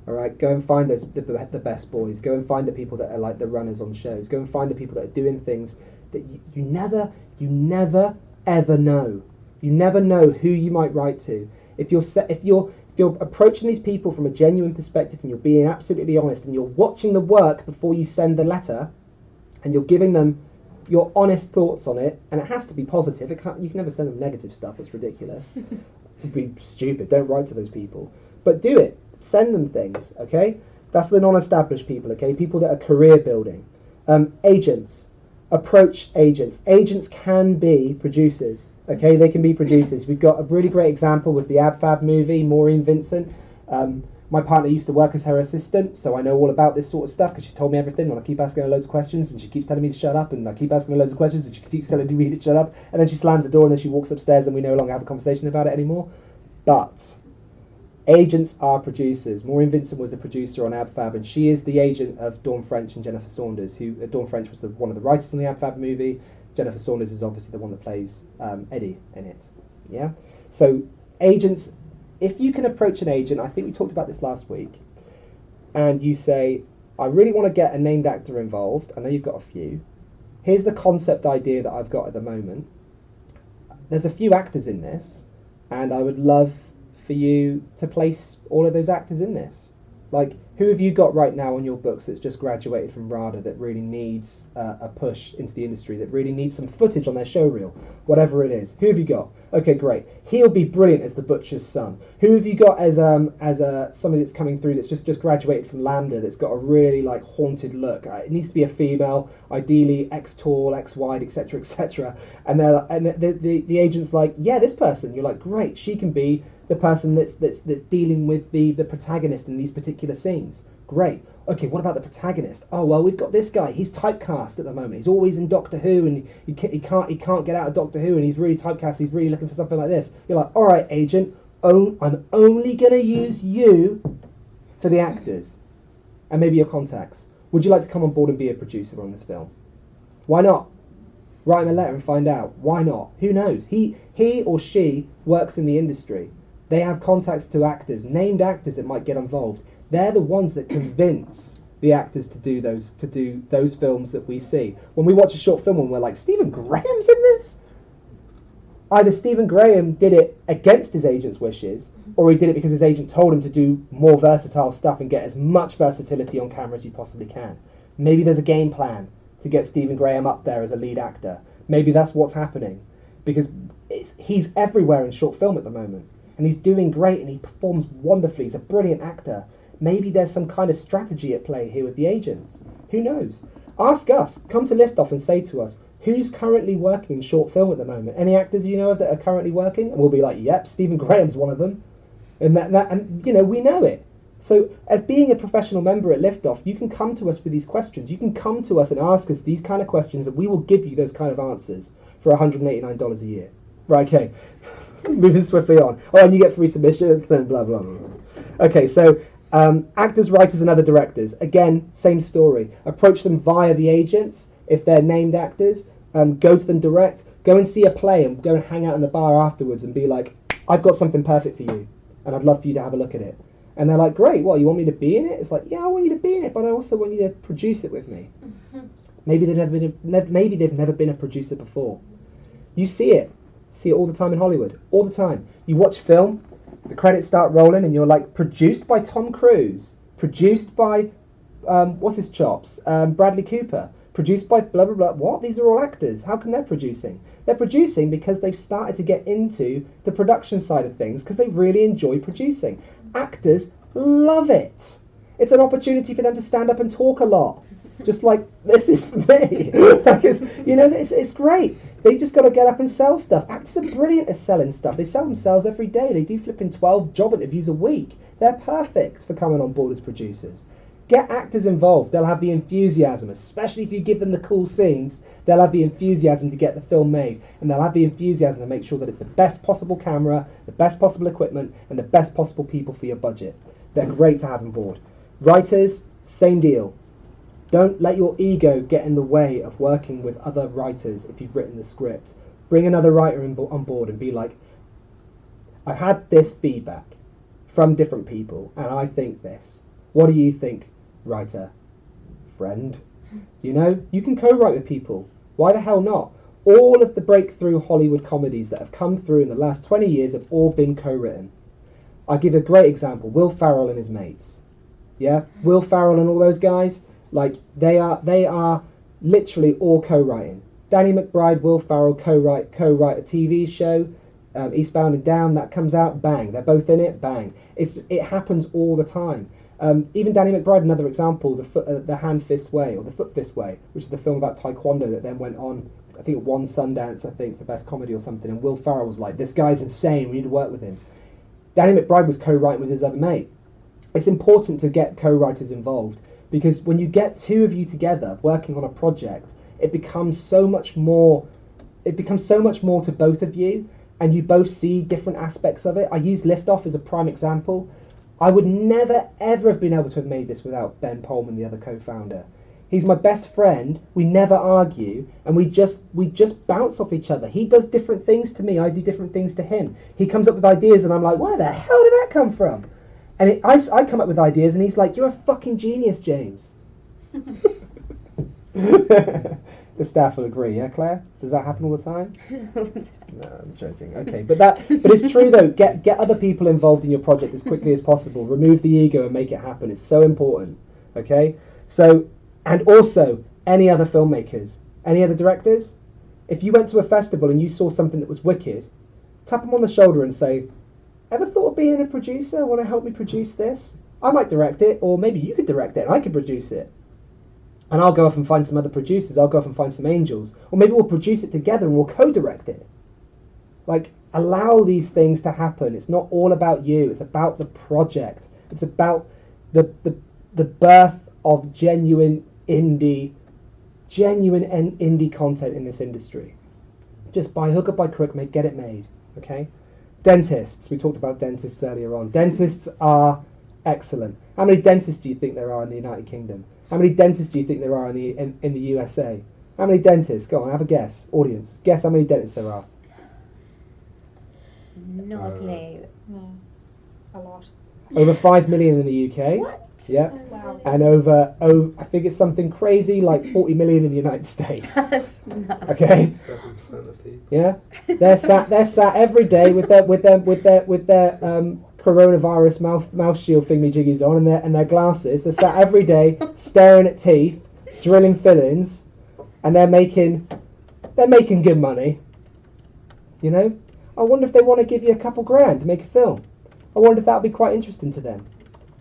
All right, go and find the best boys. Go and find the people that are like the runners on shows. Go and find the people that are doing things that you never ever know. You never know who you might write to. If you're approaching these people from a genuine perspective, and you're being absolutely honest, and you're watching the work before you send the letter, and you're giving them your honest thoughts on it, and it has to be positive. You can never send them negative stuff. It's ridiculous. It'd be stupid. Don't write to those people. But do it. Send them things, okay? That's the non-established people, okay? People that are career building. Agents. Approach agents. Agents can be producers, okay? They can be producers. We've got a really great example was the AbFab movie, Maureen Vincent. My partner used to work as her assistant, so I know all about this sort of stuff because she told me everything, and I keep asking her loads of questions, and she keeps telling me to shut up, and I keep asking her loads of questions, and she keeps telling me to shut up, and then she slams the door, and then she walks upstairs, and we no longer have a conversation about it anymore. But agents are producers. Maureen Vincent was the producer on AbFab, and she is the agent of Dawn French and Jennifer Saunders, who Dawn French was one of the writers on the AbFab movie. Jennifer Saunders is obviously the one that plays Eddie in it. Yeah? So agents, if you can approach an agent, I think we talked about this last week, and you say, I really want to get a named actor involved. I know you've got a few. Here's the concept idea that I've got at the moment. There's a few actors in this, and I would love for you to place all of those actors in this. Like, who have you got right now on your books that's just graduated from RADA that really needs a push into the industry, that really needs some footage on their show reel, whatever it is? Who have you got? Okay, great. He'll be brilliant as the butcher's son. Who have you got as somebody that's coming through that's just graduated from Lambda, that's got a really like haunted look? It needs to be a female, ideally X tall, X wide, etc., etc. And the agent's like, yeah, this person. You're like, great. She can be the person that's dealing with the protagonist in these particular scenes. Great. Okay, what about the protagonist? Oh, well, we've got this guy. He's typecast at the moment. He's always in Doctor Who, and he can't get out of Doctor Who, and he's really typecast. He's really looking for something like this. You're like, all right, agent, I'm only going to use you for the actors and maybe your contacts. Would you like to come on board and be a producer on this film? Why not? Write him a letter and find out. Why not? Who knows? He or she works in the industry. They have contacts to actors, named actors that might get involved. They're the ones that convince the actors to do those films that we see. When we watch a short film and we're like, Stephen Graham's in this? Either Stephen Graham did it against his agent's wishes, or he did it because his agent told him to do more versatile stuff and get as much versatility on camera as you possibly can. Maybe there's a game plan to get Stephen Graham up there as a lead actor. Maybe that's what's happening, because he's everywhere in short film at the moment. And he's doing great, and he performs wonderfully. He's a brilliant actor. Maybe there's some kind of strategy at play here with the agents. Who knows? Ask us. Come to Liftoff and say to us, who's currently working in short film at the moment? Any actors you know of that are currently working? And we'll be like, yep, Stephen Graham's one of them. And we know it. So as being a professional member at Liftoff, you can come to us with these questions. You can come to us and ask us these kind of questions, and we will give you those kind of answers for $189 a year. Right, okay. Moving swiftly on. Oh, and you get free submissions and blah, blah, blah. Okay, so actors, writers, and other directors. Again, same story. Approach them via the agents if they're named actors. Go to them direct. Go and see a play and go and hang out in the bar afterwards and be like, I've got something perfect for you, and I'd love for you to have a look at it. And they're like, great, what, you want me to be in it? It's like, yeah, I want you to be in it, but I also want you to produce it with me. Maybe they've never been a producer before. You see it all the time in Hollywood, all the time. You watch film, the credits start rolling, and you're like, produced by Tom Cruise, produced by, what's his chops, Bradley Cooper, produced by blah, blah, blah. What? These are all actors. How come they're producing? They're producing because they've started to get into the production side of things because they really enjoy producing. Actors love it. It's an opportunity for them to stand up and talk a lot. Just like this is for me. It's great. They just got to get up and sell stuff. Actors are brilliant at selling stuff. They sell themselves every day. They do flipping 12 job interviews a week. They're perfect for coming on board as producers. Get actors involved. They'll have the enthusiasm, especially if you give them the cool scenes. They'll have the enthusiasm to get the film made, and they'll have the enthusiasm to make sure that it's the best possible camera, the best possible equipment, and the best possible people for your budget. They're great to have on board. Writers, same deal. Don't let your ego get in the way of working with other writers if you've written the script. Bring another writer on board and be like, I've had this feedback from different people, and I think this. What do you think, writer? Friend? You can co-write with people. Why the hell not? All of the breakthrough Hollywood comedies that have come through in the last 20 years have all been co-written. I'll give a great example. Will Ferrell and his mates. Yeah? Will Ferrell and all those guys, like, they are literally all co-writing. Danny McBride, Will Ferrell co-write a TV show, Eastbound and Down, that comes out, bang. They're both in it, bang. It happens all the time. Even Danny McBride, another example, the Hand Fist Way, or the Foot Fist Way, which is the film about taekwondo that then went on, I think it won Sundance, for best comedy or something, and Will Ferrell was like, this guy's insane, we need to work with him. Danny McBride was co-writing with his other mate. It's important to get co-writers involved, because when you get two of you together working on a project, it becomes so much more to both of you, and you both see different aspects of it. I use Liftoff as a prime example. I would never, ever have been able to have made this without Ben Pullman, the other co-founder. He's my best friend. We never argue, and we just bounce off each other. He does different things to me. I do different things to him. He comes up with ideas, and I'm like, where the hell did that come from? And I come up with ideas, and he's like, you're a fucking genius, James. The staff will agree, yeah, Claire? Does that happen all the time? No, I'm joking. Okay, but it's true though. Get other people involved in your project as quickly as possible. Remove the ego and make it happen. It's so important. Okay? So, and also any other filmmakers, any other directors, if you went to a festival and you saw something that was wicked, tap them on the shoulder and say, ever thought of being a producer? Want to help me produce this? I might direct it, or maybe you could direct it and I could produce it. And I'll go off and find some other producers. I'll go off and find some angels. Or maybe we'll produce it together and we'll co-direct it. Like, allow these things to happen. It's not all about you. It's about the project. It's about the birth of genuine indie content in this industry. Just by hook or by crook, get it made. Okay? Dentists. We talked about dentists earlier on. Dentists are excellent. How many dentists do you think there are in the United Kingdom? How many dentists do you think there are in the USA? How many dentists? Go on, have a guess. Audience, guess how many dentists there are. No clue. No. A lot. Over 5 million in the UK. What? Yeah. Oh, wow. And I think it's something crazy like 40 million in the United States. That's nuts. Okay. 7% of people. Yeah. They're sat every day with their coronavirus mouth shield thingy-jiggies on and their glasses. They're sat every day staring at teeth, drilling fillings, and they're making good money. You know? I wonder if they want to give you a couple grand to make a film. I wonder if that would be quite interesting to them.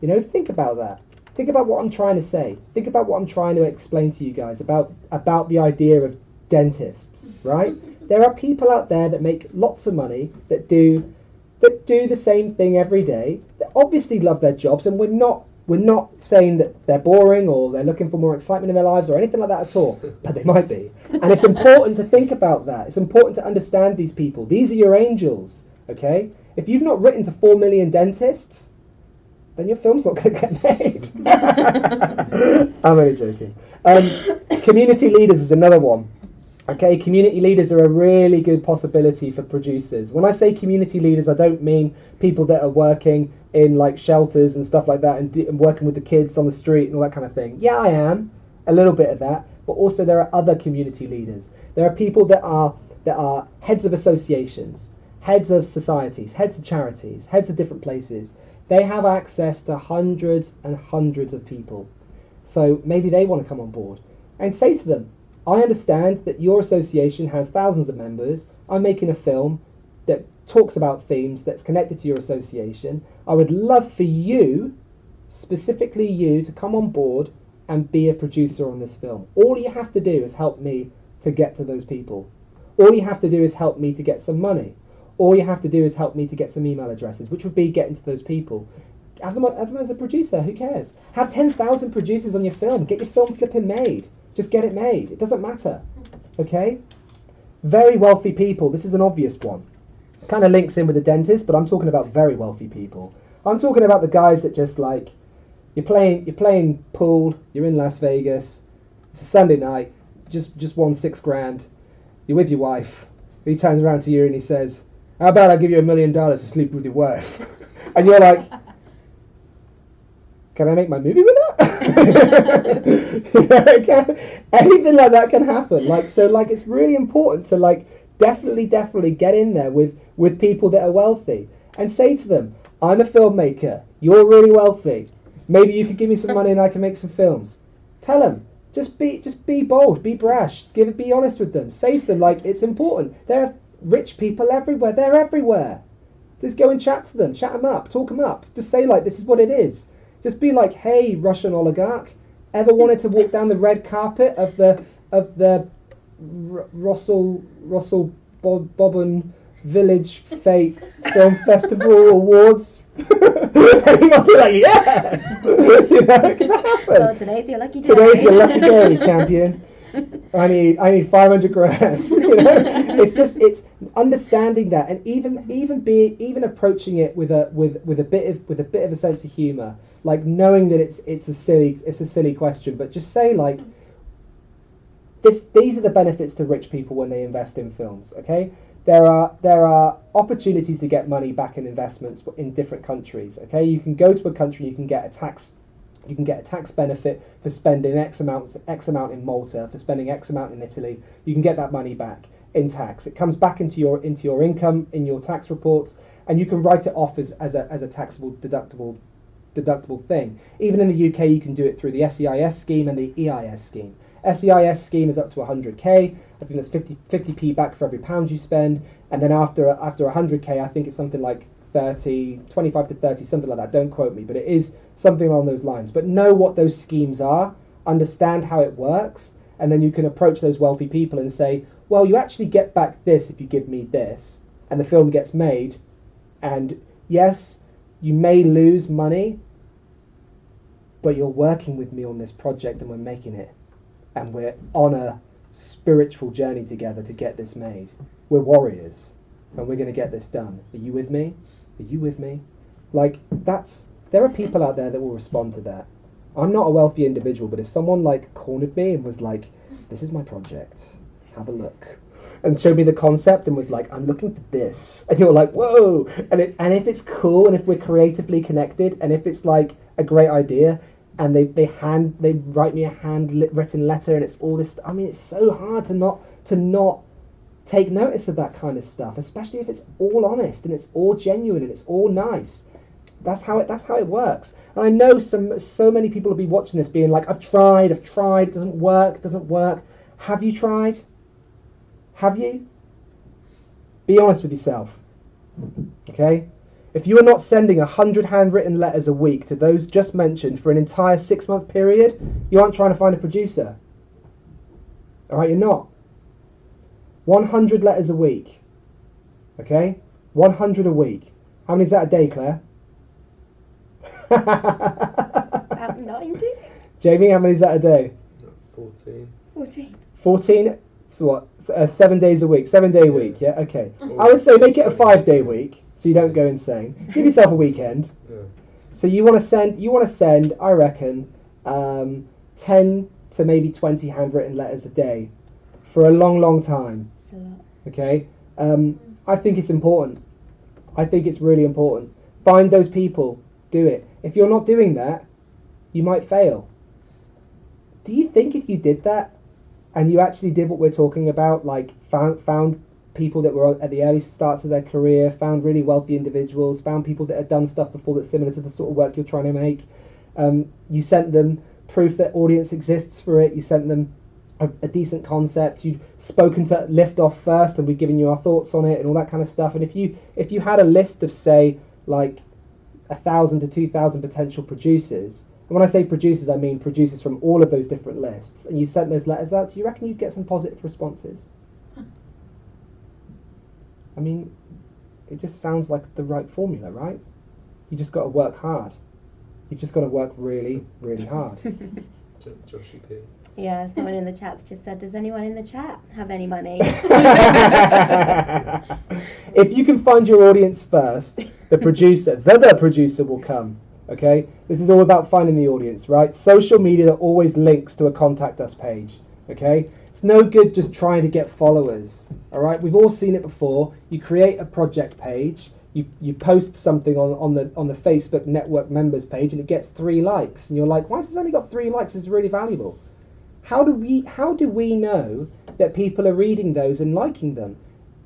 You know, think about that. Think about what I'm trying to say. Think about what I'm trying to explain to you guys about the idea of dentists, right? There are people out there that make lots of money that do the same thing every day, that obviously love their jobs, and we're not saying that they're boring or they're looking for more excitement in their lives or anything like that at all, but they might be. And it's important to think about that. It's important to understand these people. These are your angels, okay? If you've not written to 4 million dentists, then your film's not going to get made. I'm only joking. Community leaders is another one. Okay, community leaders are a really good possibility for producers. When I say community leaders, I don't mean people that are working in like shelters and stuff like that and working with the kids on the street and all that kind of thing. Yeah, I am a little bit of that, but also there are other community leaders. There are people that are heads of associations, heads of societies, heads of charities, heads of different places. They have access to hundreds and hundreds of people. So maybe they want to come on board and say to them, I understand that your association has thousands of members. I'm making a film that talks about themes that's connected to your association. I would love for you, specifically you, to come on board and be a producer on this film. All you have to do is help me to get to those people. All you have to do is help me to get some money. All you have to do is help me to get some email addresses, which would be getting to those people. Have them as a producer, who cares? Have 10,000 producers on your film. Get your film flipping made. Just get it made. It doesn't matter. Okay? Very wealthy people. This is an obvious one. Kind of links in with the dentist, but I'm talking about very wealthy people. I'm talking about the guys that just like, you're playing pool, you're in Las Vegas, it's a Sunday night, just won $6,000, you're with your wife, he turns around to you and he says, how about I give you $1 million to sleep with your wife? And you're like, can I make my movie with that? Anything like that can happen. It's really important to definitely get in there with people that are wealthy and say to them, I'm a filmmaker, you're really wealthy, maybe you could give me some money and I can make some films. Tell them, just be bold, be brash, be honest with them, say to them it's important. There are rich people everywhere, they're everywhere. Just go and chat to them, chat them up, talk them up. Just say this is what it is. Just be like, hey, Russian oligarch, ever wanted to walk down the red carpet of the Russell Bobbin Village Fate Film Festival Awards? And you might be like, yes! It can happen. Well, today's your lucky day. Today's your lucky day, champion. I need 500 grand. It's understanding that, and even approaching it with a bit of a sense of humour, knowing that it's a silly question, but just say these are the benefits to rich people when they invest in films. Okay, there are opportunities to get money back in investments in different countries. Okay, you can go to a country, you can get a tax benefit for spending X amount in Malta, for spending X amount in Italy. You can get that money back in tax. It comes back into your income in your tax reports, and you can write it off as a taxable deductible thing. Even in the UK, you can do it through the SEIS scheme and the EIS scheme. SEIS scheme is up to 100k. I think that's 50p back for every pound you spend, and then after 100k, I think it's something like 25 to 30, something like that. Don't quote me, but it is something along those lines. But know what those schemes are, understand how it works, and then you can approach those wealthy people and say, well, you actually get back this if you give me this, and the film gets made, and yes, you may lose money, but you're working with me on this project and we're making it, and we're on a spiritual journey together to get this made. We're warriors, and we're going to get this done. Are you with me? Are you with me? There are people out there that will respond to that. I'm not a wealthy individual, but if someone cornered me and was like, this is my project, have a look, and showed me the concept and was like, I'm looking for this, and you're like, whoa, and if it's cool, and if we're creatively connected, and if it's a great idea, and they write me a handwritten letter, and it's all this, it's so hard to not take notice of that kind of stuff, especially if it's all honest and it's all genuine and it's all nice. That's how it works. And I know so many people will be watching this being like, I've tried, it doesn't work. Have you tried? Have you? Be honest with yourself. Okay? If you are not sending 100 handwritten letters a week to those just mentioned for an entire 6-month period, you aren't trying to find a producer. Alright, you're not. 100 letters a week. Okay? 100 a week. How many is that a day, Claire? About 90? Jamie, how many is that a day? 14. 14? So what? 7 days a week. 7-day week, yeah? Okay. I would say make it a 5-day week, so you don't go insane. Give yourself a weekend. Yeah. So you want to send, I reckon, 10 to maybe 20 handwritten letters a day for a long, long time. It's a lot. Okay, I think it's important. I think it's really important. Find those people, do it. If you're not doing that, you might fail. Do you think if you did that and you actually did what we're talking about, like found people that were at the early starts of their career, found really wealthy individuals, found people that had done stuff before that's similar to the sort of work you're trying to make, you sent them proof that audience exists for it, you sent them a decent concept, you'd spoken to Liftoff first and we've given you our thoughts on it and all that kind of stuff, and if you had a list of, say, like 1,000 to 2,000 potential producers, and when I say producers I mean producers from all of those different lists, and you sent those letters out, do you reckon you'd get some positive responses? I mean, it just sounds like the right formula, right? You just got to work hard. You've just got to work really, really hard. Josh, you do. Yeah, someone in the chat's just said, does anyone in the chat have any money? If you can find your audience first, the producer will come. Okay? This is all about finding the audience, right? Social media that always links to a contact us page. Okay? It's no good just trying to get followers. All right? We've all seen it before. You create a project page, you post something on the Facebook network members page, and it gets 3 likes, and you're like, why has this only got 3 likes? This is really valuable. How do we know that people are reading those and liking them?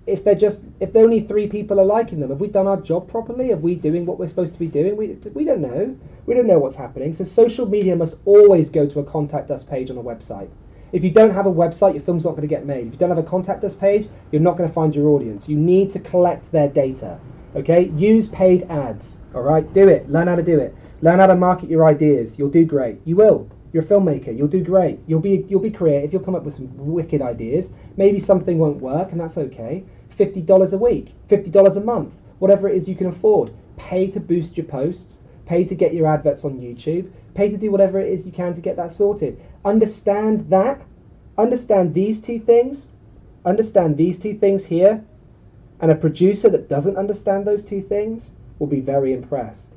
If only 3 people are liking them, have we done our job properly? Are we doing what we're supposed to be doing? We don't know. We don't know what's happening. So social media must always go to a contact us page on a website. If you don't have a website, your film's not going to get made. If you don't have a contact us page, you're not going to find your audience. You need to collect their data. Okay? Use paid ads. All right? Do it. Learn how to do it. Learn how to market your ideas. You'll do great. You will. You're a filmmaker. You'll do great. You'll be creative. You'll come up with some wicked ideas. Maybe something won't work, and that's okay. $50 a week, $50 a month, whatever it is you can afford. Pay to boost your posts. Pay to get your adverts on YouTube. Pay to do whatever it is you can to get that sorted. Understand that. Understand these 2 things. Understand these 2 things here. And a producer that doesn't understand those 2 things will be very impressed.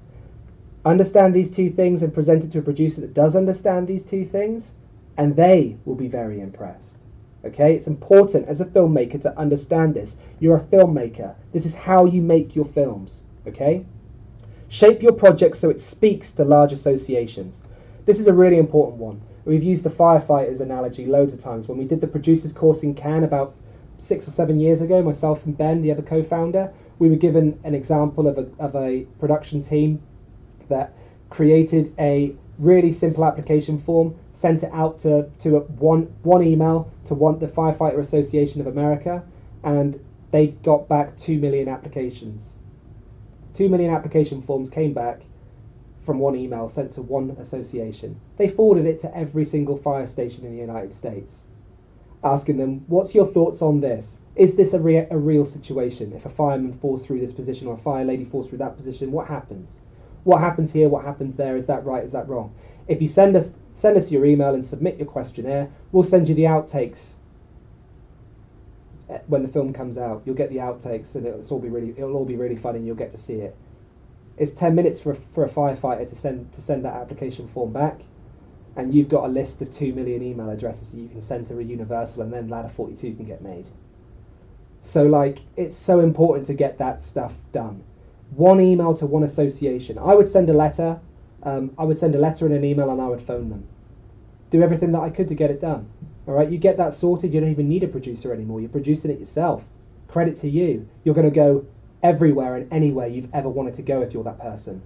Understand these 2 things and present it to a producer that does understand these 2 things, and they will be very impressed. Okay? It's important as a filmmaker to understand this. You're a filmmaker. This is how you make your films. Okay? Shape your project so it speaks to large associations. This is a really important one. We've used the firefighters analogy loads of times. When we did the producers course in Cannes about 6 or 7 years ago, myself and Ben, the other co-founder, we were given an example of a production team that created a really simple application form, sent it out to one email to the Firefighter Association of America, and they got back 2 million applications. 2 million application forms came back from one email sent to one association. They forwarded it to every single fire station in the United States, asking them, what's your thoughts on this? Is this a real situation? If a fireman falls through this position or a fire lady falls through that position, what happens? What happens here? What happens there? Is that right? Is that wrong? If you send us your email and submit your questionnaire, we'll send you the outtakes when the film comes out. You'll get the outtakes, and it'll all be really fun, and you'll get to see it. It's 10 minutes for a firefighter to send that application form back, and you've got a list of 2 million email addresses that you can send to a Universal, and then Ladder 42 can get made. So, like, it's so important to get that stuff done. One email to one association. I would send a letter. I would send a letter and an email, and I would phone them. Do everything that I could to get it done. All right, you get that sorted. You don't even need a producer anymore. You're producing it yourself. Credit to you. You're going to go everywhere and anywhere you've ever wanted to go if you're that person.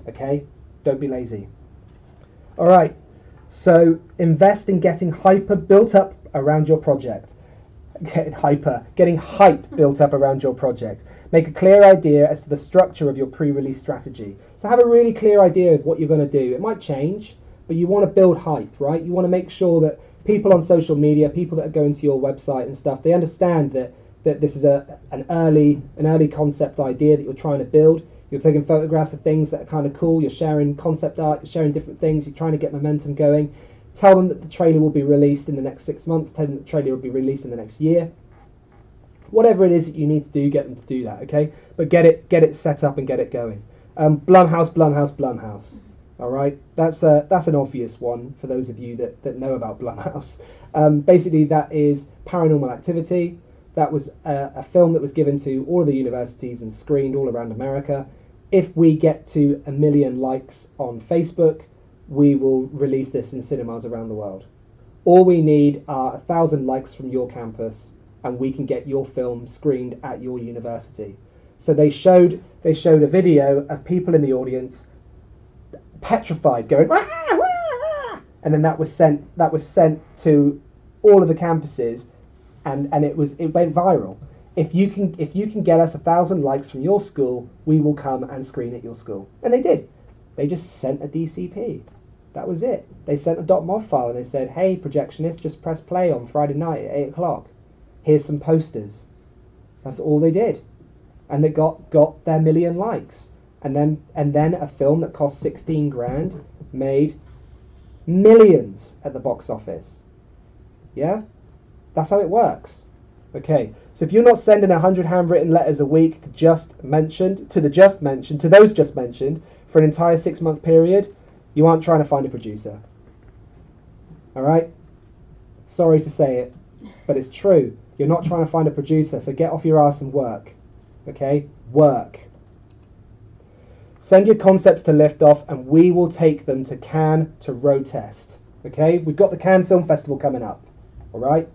Okay? Don't be lazy. All right. So invest in getting hype built up around your project. Getting hype built up around your project. Make a clear idea as to the structure of your pre-release strategy. So have a really clear idea of what you're going to do. It might change, but you want to build hype, right? You want to make sure that people on social media, people that are going to your website and stuff, they understand that this is an early concept idea that you're trying to build. You're taking photographs of things that are kind of cool. You're sharing concept art. You're sharing different things. You're trying to get momentum going. Tell them that the trailer will be released in the next 6 months. Tell them that the trailer will be released in the next year. Whatever it is that you need to do, get them to do that, okay? But get it set up and get it going. Blumhouse. All right, that's an obvious one for those of you that know about Blumhouse. Basically, that is Paranormal Activity. That was a film that was given to all of the universities and screened all around America. If we get to 1 million likes on Facebook, we will release this in cinemas around the world. All we need are 1,000 likes from your campus, and we can get your film screened at your university. So they showed a video of people in the audience petrified, going "Wah, wah, wah," and then that was sent to all of the campuses, and it went viral. If you can get us 1,000 likes from your school, we will come and screen at your school. And they did. They just sent a DCP. That was it. They sent a .mov file and they said, "Hey, projectionist, just press play on Friday night at 8 o'clock. Here's some posters." That's all they did, and they got their 1 million likes. And then a film that cost 16 grand made millions at the box office. Yeah, that's how it works. Okay, so if you're not sending 100 handwritten letters a week to those just mentioned for an entire 6-month period, you aren't trying to find a producer. All right? Sorry to say it, but it's true. You're not trying to find a producer, so get off your ass and work. Okay? Work. Send your concepts to Liftoff, and we will take them to Cannes to road test. Okay? We've got the Cannes Film Festival coming up. All right?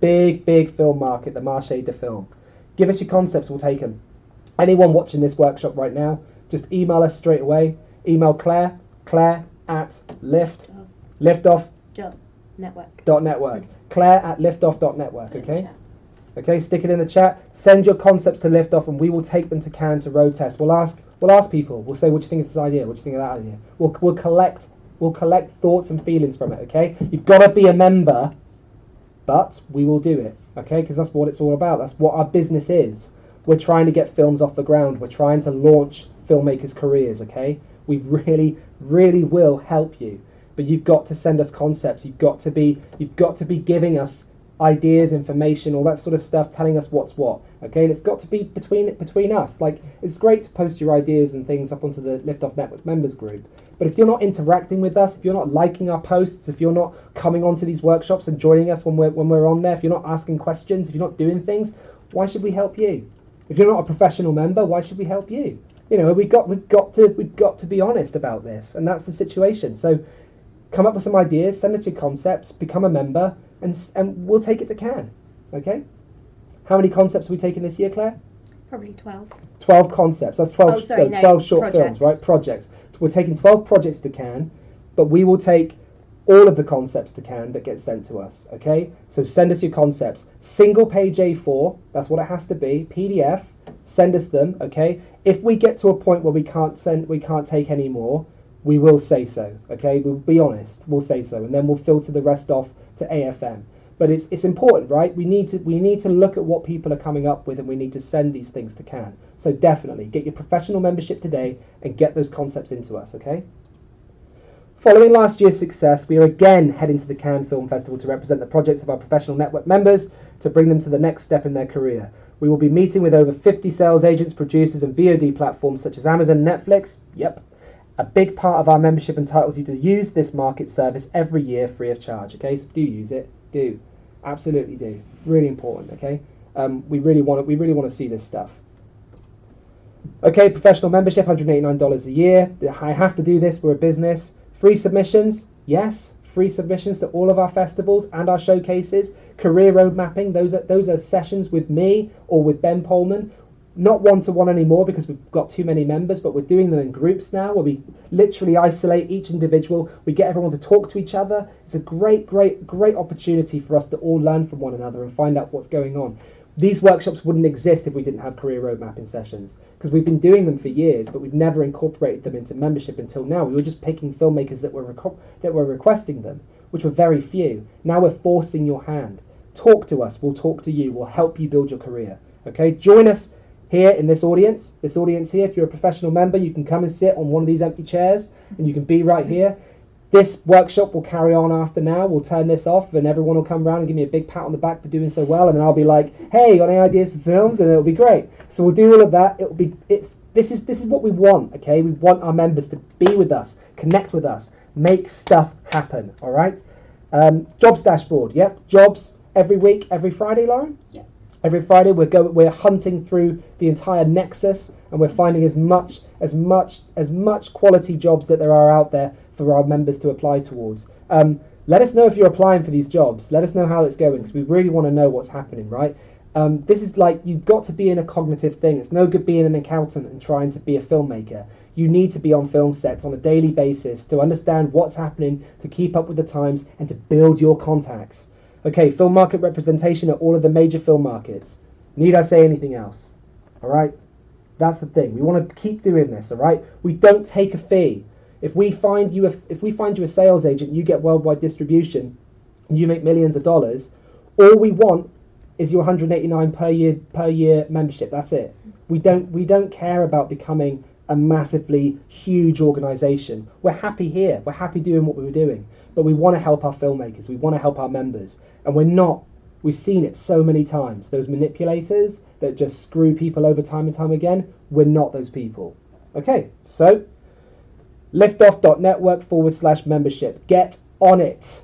Big film market, the Marché de Film. Give us your concepts, we'll take them. Anyone watching this workshop right now, just email us straight away. Email Claire at liftoff.network. Claire at liftoff.network, okay? Okay, stick it in the chat. Send your concepts to Liftoff, and we will take them to Cannes to road test. We'll ask people. We'll say, what do you think of this idea? What do you think of that idea? We'll collect thoughts and feelings from it, okay? You've got to be a member, but we will do it, okay? Because that's what it's all about. That's what our business is. We're trying to get films off the ground. We're trying to launch filmmakers' careers, okay? We really will help you. But you've got to send us concepts. You've got to be giving us ideas, information, all that sort of stuff, telling us what's what, okay? And it's got to be between us. Like, it's great to post your ideas and things up onto the Liftoff Network members group, but if you're not interacting with us, if you're not liking our posts, if you're not coming onto these workshops and joining us when we're on there, if you're not asking questions, if you're not doing things, why should we help you? If you're not a professional member, why should we help you? You know, we've got to be honest about this, and that's the situation. So come up with some ideas, send us your concepts, become a member, and we'll take it to Cannes, okay? How many concepts are we taking this year, Claire? Probably 12. 12 concepts. That's 12, 12 short projects. films, right? Projects. We're taking 12 projects to Cannes, but we will take all of the concepts to Cannes that get sent to us, okay? So send us your concepts. Single page A4, that's what it has to be. PDF, send us them, okay? If we get to a point where we can't take any more, we will say so, okay? We'll be honest, we'll say so, and then we'll filter the rest off to AFM. But it's important, right? We need to look at what people are coming up with, and we need to send these things to Cannes. So definitely get your professional membership today and get those concepts into us, okay? Following last year's success, we are again heading to the Cannes Film Festival to represent the projects of our professional network members to bring them to the next step in their career. We will be meeting with over 50 sales agents, producers, and VOD platforms such as Amazon, Netflix. Yep. A big part of our membership entitles you to use this market service every year free of charge, okay? So do use it. Do. Absolutely do. Really important, okay? We really want to see this stuff. Okay, professional membership, $189 a year. I have to do this. We're a business. Free submissions, yes. Free submissions to all of our festivals and our showcases. Career road mapping, those are sessions with me or with Ben Polman. Not one-to-one anymore because we've got too many members, but we're doing them in groups now where we literally isolate each individual. We get everyone to talk to each other. It's a great opportunity for us to all learn from one another and find out what's going on. These workshops wouldn't exist if we didn't have career road mapping sessions, because we've been doing them for years, but we've never incorporated them into membership until now. We were just picking filmmakers that were requesting them, which were very few. Now we're forcing your hand. Talk to us. We'll talk to you. We'll help you build your career. Okay, join us here in this audience here. If you're a professional member, you can come and sit on one of these empty chairs, and you can be right here. This workshop will carry on after now. We'll turn this off, and everyone will come around and give me a big pat on the back for doing so well, and then I'll be like, hey, got any ideas for films? And it'll be great. So we'll do all of that. This is what we want, okay? We want our members to be with us, connect with us, make stuff happen, all right? Jobs dashboard, yep. Jobs every week, every Friday, Lauren? Yeah. Every Friday we're hunting through the entire nexus, and we're finding as much quality jobs that there are out there for our members to apply towards. Let us know if you're applying for these jobs. Let us know how it's going, because we really want to know what's happening, right? This is like, you've got to be in a cognitive thing. It's no good being an accountant and trying to be a filmmaker. You need to be on film sets on a daily basis to understand what's happening, to keep up with the times, and to build your contacts. Okay, film market representation at all of the major film markets. Need I say anything else? All right? That's the thing. We want to keep doing this, all right? We don't take a fee. If we find you a sales agent, you get worldwide distribution, and you make millions of dollars, all we want is your $189 per year membership. That's it. We don't care about becoming a massively huge organization. We're happy here. We're happy doing what we were doing. But we want to help our filmmakers. We want to help our members. And we've seen it so many times. Those manipulators that just screw people over time and time again, we're not those people. Okay, so liftoff.network/membership. Get on it.